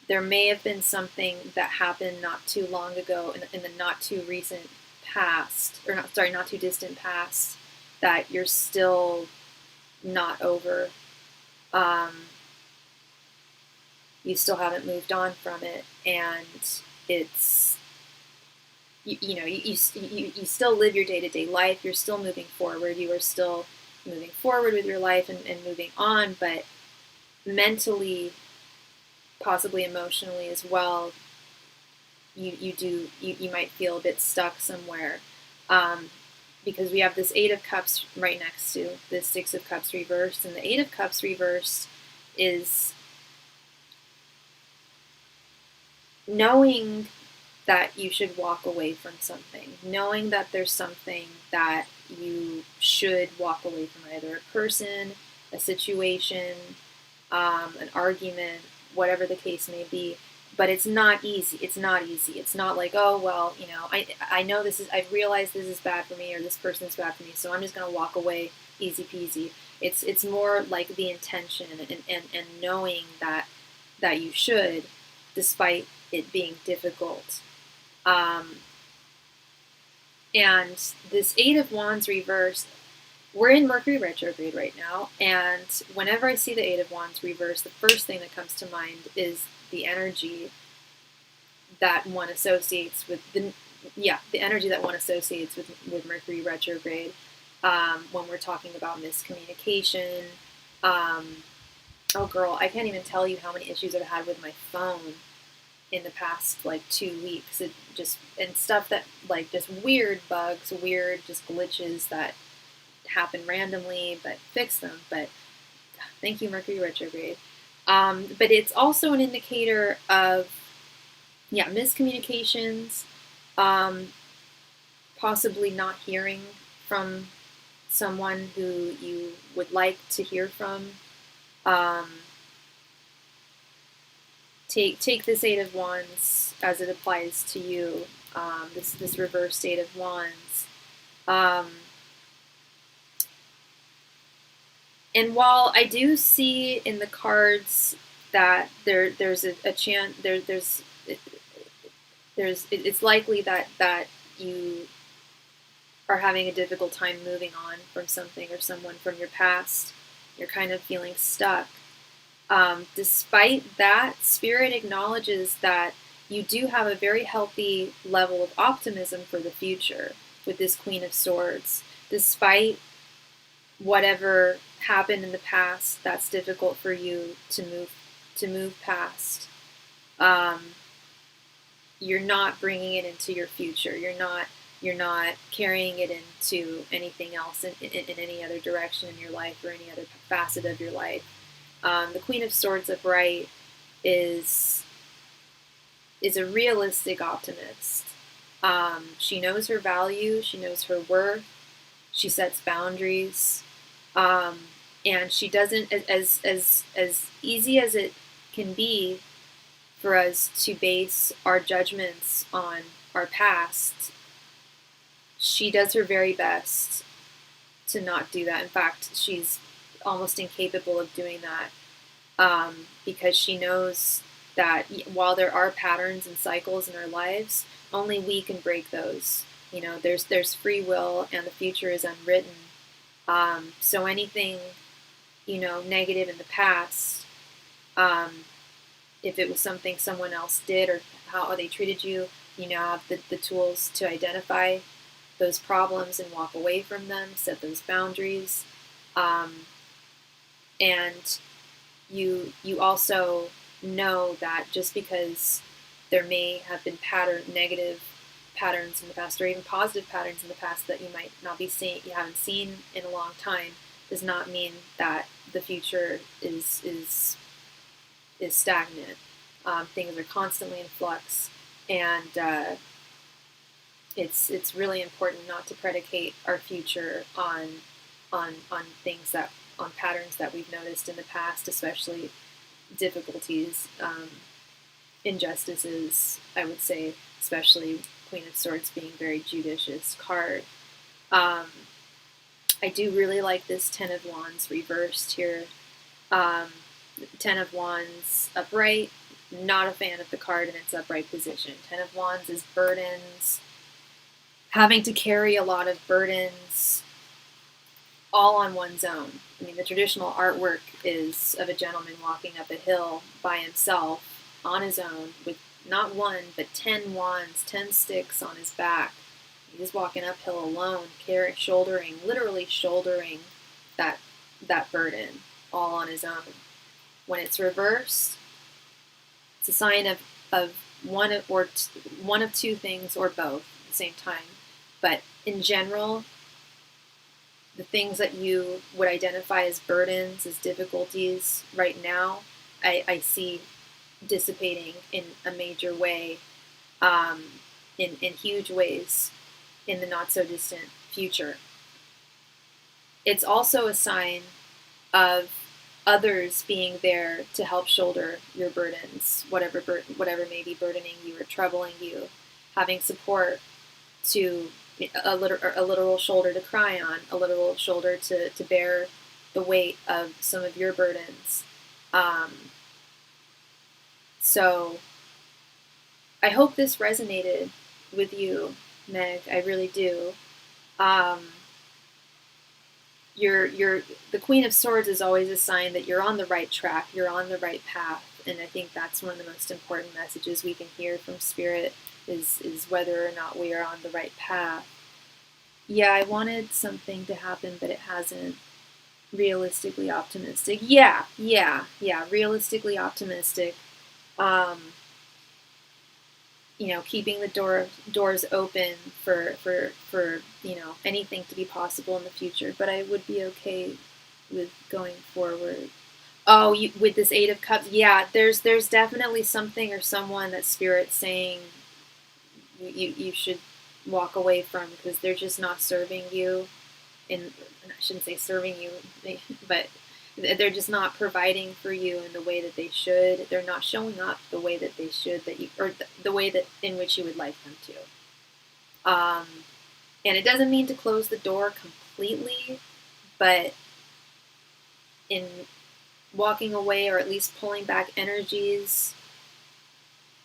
there may have been something that happened not too long ago in the not too recent past, or not too distant past, that you're still not over. You still haven't moved on from it, and it's you still live your day-to-day life. You're still moving forward. You are still moving forward with your life and moving on, but mentally, possibly emotionally as well, you might feel a bit stuck somewhere, because we have this Eight of Cups right next to this Six of Cups reversed, and the Eight of Cups reversed is knowing that you should walk away from something, knowing that there's something that you should walk away from, either a person, a situation, an argument, whatever the case may be. But it's not easy. It's not easy. It's not like, oh, well, I know I've realized this is bad for me, or this person is bad for me, so I'm just going to walk away, easy peasy. It's more like the intention and knowing that you should, despite it being difficult. And this Eight of Wands reversed, we're in Mercury retrograde right now, and whenever I see the Eight of Wands reversed, the first thing that comes to mind is the energy that one associates with the energy that one associates with Mercury retrograde, when we're talking about miscommunication. Oh girl, I can't even tell you how many issues I've had with my phone in the past 2 weeks. And stuff that, just weird bugs, weird just glitches that happen randomly, but fix them. But thank you, Mercury retrograde. But it's also an indicator of miscommunications, possibly not hearing from someone who you would like to hear from. Take this Eight of Wands as it applies to you, this reversed Eight of Wands. And while I do see in the cards that there's a chance, it's likely that you are having a difficult time moving on from something or someone from your past. You're kind of feeling stuck. Despite that, Spirit acknowledges that you do have a very healthy level of optimism for the future with this Queen of Swords. Despite whatever happened in the past that's difficult for you to move past, you're not bringing it into your future. You're not carrying it into anything else in any other direction in your life or any other facet of your life. The Queen of Swords upright is a realistic optimist. She knows her value. She knows her worth. She sets boundaries, and she doesn't, as easy as it can be for us to base our judgments on our past. She does her very best to not do that. In fact, she's almost incapable of doing that, because she knows that while there are patterns and cycles in our lives, only we can break those. There's free will, and the future is unwritten. So anything, negative in the past, if it was something someone else did or how they treated you, you now have the tools to identify those problems and walk away from them, set those boundaries. And you also know that just because there may have been negative patterns in the past, or even positive patterns in the past that you might not be seeing, you haven't seen in a long time, does not mean that the future is stagnant. Things are constantly in flux, and it's really important not to predicate our future on things that on patterns that we've noticed in the past, especially difficulties, injustices. I would say, especially Queen of Swords being a very judicious card. I do really like this Ten of Wands reversed here. Ten of Wands upright. Not a fan of the card in its upright position. Ten of Wands is burdens, having to carry a lot of burdens all on one's own. I mean, the traditional artwork is of a gentleman walking up a hill by himself on his own with not one, but 10 wands, 10 sticks on his back. He's walking uphill alone, literally shouldering that burden all on his own. When it's reversed, it's a sign of one of two things or both at the same time. But in general, the things that you would identify as burdens, as difficulties right now, I see dissipating in a major way, in huge ways in the not so distant future. It's also a sign of others being there to help shoulder your burdens, whatever may be burdening you or troubling you, having support, to a literal shoulder to cry on, a literal shoulder to bear the weight of some of your burdens. So I hope this resonated with you, Meg. I really do. The Queen of Swords is always a sign that you're on the right track, you're on the right path, and I think that's one of the most important messages we can hear from Spirit is whether or not we are on the right path. Yeah, I wanted something to happen, but it hasn't. Realistically optimistic. Yeah, realistically optimistic. Keeping the doors open for anything to be possible in the future, but I would be okay with going forward. Oh, with this Eight of Cups, yeah, there's definitely something or someone that Spirit's saying you should walk away from, because they're just not serving you. I shouldn't say serving you, but they're just not providing for you in the way that they should. They're not showing up the way that they should, or the way that in which you would like them to. And it doesn't mean to close the door completely, but in walking away, or at least pulling back energies,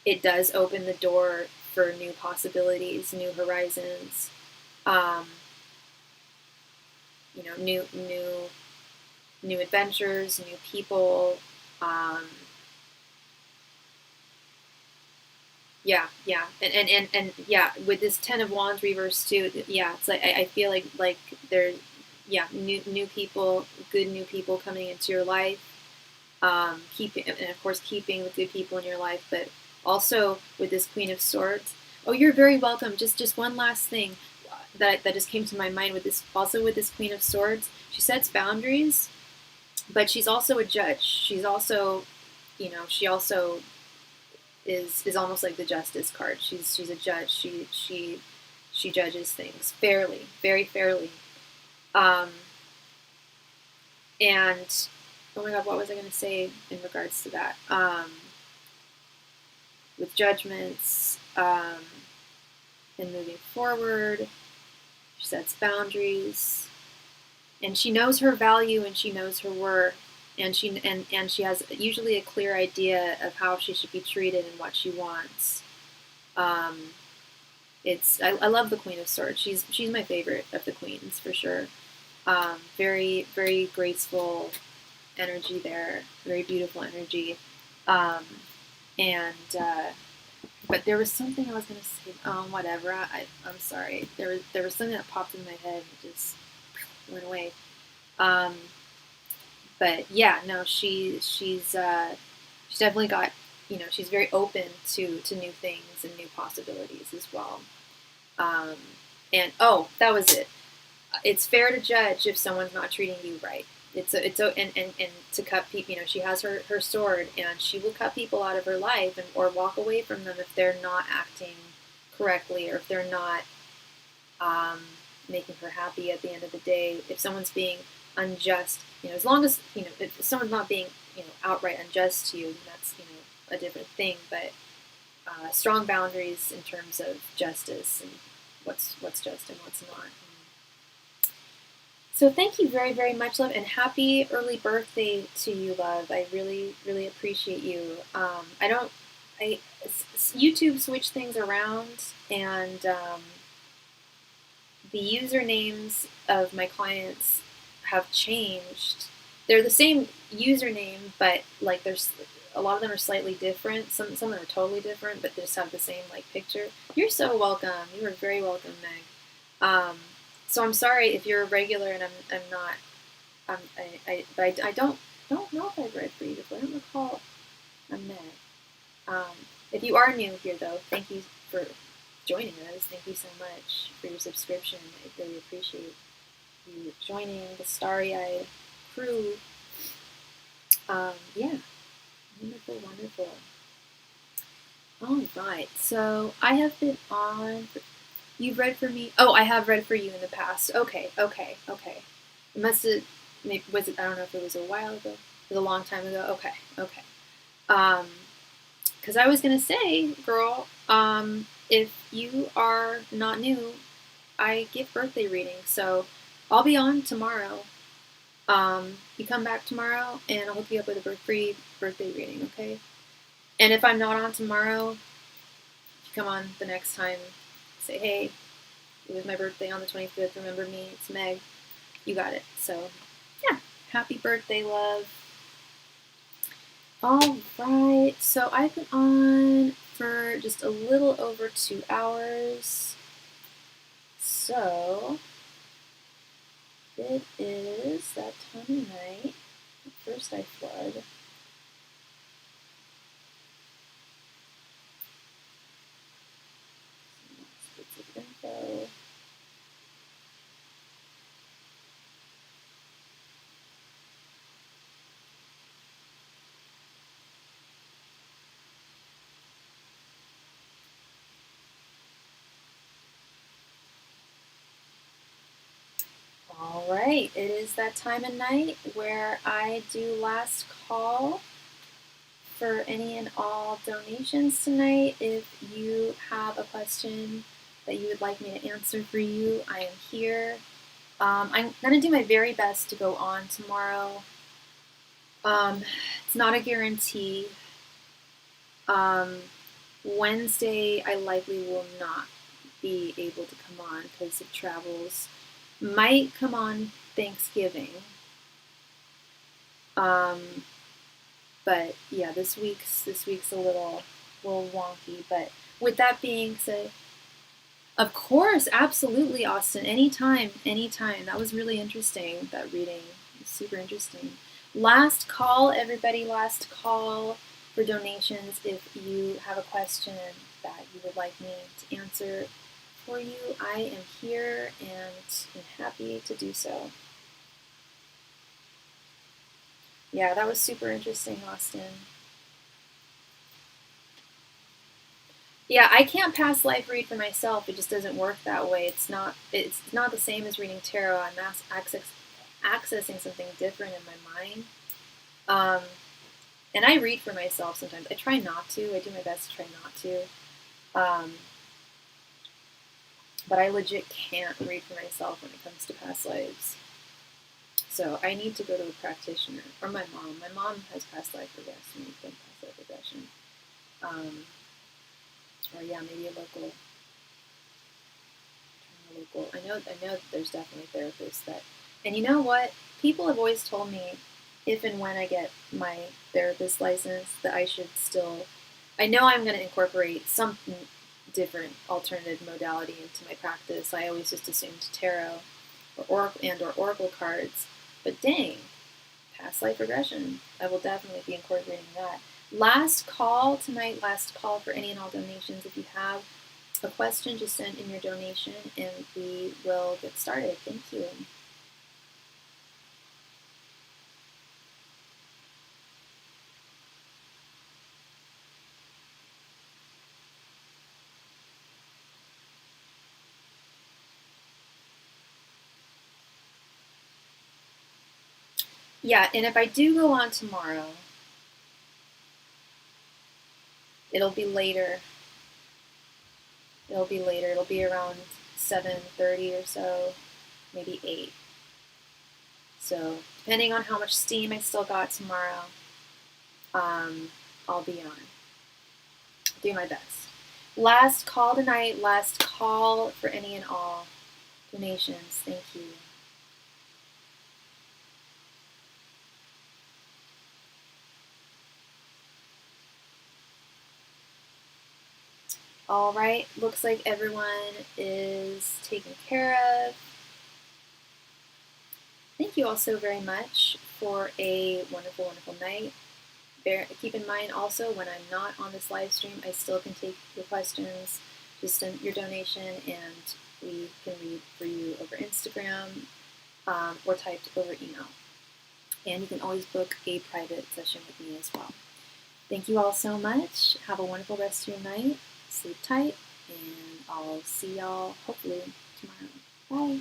it does open the door for new possibilities, new horizons, new adventures, new people. And yeah, with this Ten of Wands reversed too, yeah, it's like I feel like there's new people, good new people coming into your life. Keeping the good people in your life, but also with this Queen of Swords. Oh, you're very welcome. Just one last thing that just came to my mind with this. Also with this Queen of Swords, she sets boundaries, but she's also a judge. She's also, she also is almost like the Justice card. She's a judge. She judges things fairly, very fairly. And oh my God, what was I going to say in regards to that? With judgments and moving forward, she sets boundaries, and she knows her value and she knows her worth, and she has usually a clear idea of how she should be treated and what she wants. I love the Queen of Swords. She's my favorite of the queens for sure. Very, very graceful energy there, very beautiful energy, but there was something I was going to say. Whatever. I'm sorry. There was something that popped in my head and just went away. But yeah, no, she's definitely got, she's very open to new things and new possibilities as well. And oh, that was it. It's fair to judge if someone's not treating you right. And to cut people, she has her sword, and she will cut people out of her life or walk away from them if they're not acting correctly, or if they're not making her happy at the end of the day. If someone's being unjust, as long as, if someone's not being, outright unjust to you, that's, a different thing. But strong boundaries in terms of justice and what's just and what's not. So thank you very, very much, love, and happy early birthday to you, love. I really, really appreciate you. YouTube switched things around, and the usernames of my clients have changed. They're the same username, but like there's a lot of them are slightly different. Some of them are totally different, but they just have the same like picture. You're so welcome. You are very welcome, Meg. So I'm sorry if you're a regular and I'm not. But I don't know if I've read for you before. I don't recall a Meg. If you are new here, though, thank you for joining us. Thank you so much for your subscription. I really appreciate you joining the Starry crew. Yeah, wonderful, wonderful. All right, so I have been on. You've read for me. Oh, I have read for you in the past. Okay. It must have. Was it? I don't know if it was a while ago. It was a long time ago. Okay. Because I was gonna say, girl, if you are not new, I give birthday readings, so I'll be on tomorrow. You come back tomorrow, and I'll hook you up with a free birthday reading, okay? And if I'm not on tomorrow, if you come on the next time, say, hey, it was my birthday on the 25th, remember me, it's Meg, you got it. So, yeah, happy birthday, love. All right, so I've been on for just a little over 2 hours. So, it is that time of night. First I flood. Some bits of info. All right, it is that time of night where I do last call for any and all donations tonight. If you have a question that you would like me to answer for you, I am here. I'm going to do my very best to go on tomorrow. It's not a guarantee. Wednesday, I likely will not be able to come on because of travels. Might come on Thanksgiving. But yeah, this week's a little wonky. But with that being said, of course, absolutely, Austin. Anytime. That was really interesting. That reading was super interesting. Last call, everybody. Last call for donations. If you have a question that you would like me to answer for you, I am here and am happy to do so. Yeah, that was super interesting, Austin. Yeah, I can't pass life read for myself. It just doesn't work that way. It's not the same as reading tarot. I'm accessing something different in my mind. And I read for myself sometimes. I try not to. I do my best to try not to. But I legit can't read for myself when it comes to past lives. So I need to go to a practitioner, or my mom. My mom has past life regression. We've done past life regression. Or yeah, maybe a local. I know there's definitely therapists that, and you know what? People have always told me, if and when I get my therapist license, that I should still. I know I'm going to incorporate some different alternative modality into my practice. I always just assumed tarot or oracle cards, but dang, past life regression. I will definitely be incorporating that. Last call tonight. Last call for any and all donations. If you have a question, just send in your donation and we will get started. Thank you. Yeah, and if I do go on tomorrow, it'll be later. It'll be later. It'll be around 7:30 or so, maybe 8. So depending on how much steam I still got tomorrow, I'll be on. Do my best. Last call tonight. Last call for any and all donations. Thank you. All right, looks like everyone is taken care of. Thank you all so very much for a wonderful, wonderful night. Keep in mind also, when I'm not on this live stream, I still can take your questions. Just send your donation and we can read for you over Instagram or typed over email. And you can always book a private session with me as well. Thank you all so much. Have a wonderful rest of your night. Sleep tight, and I'll see y'all hopefully tomorrow. Bye.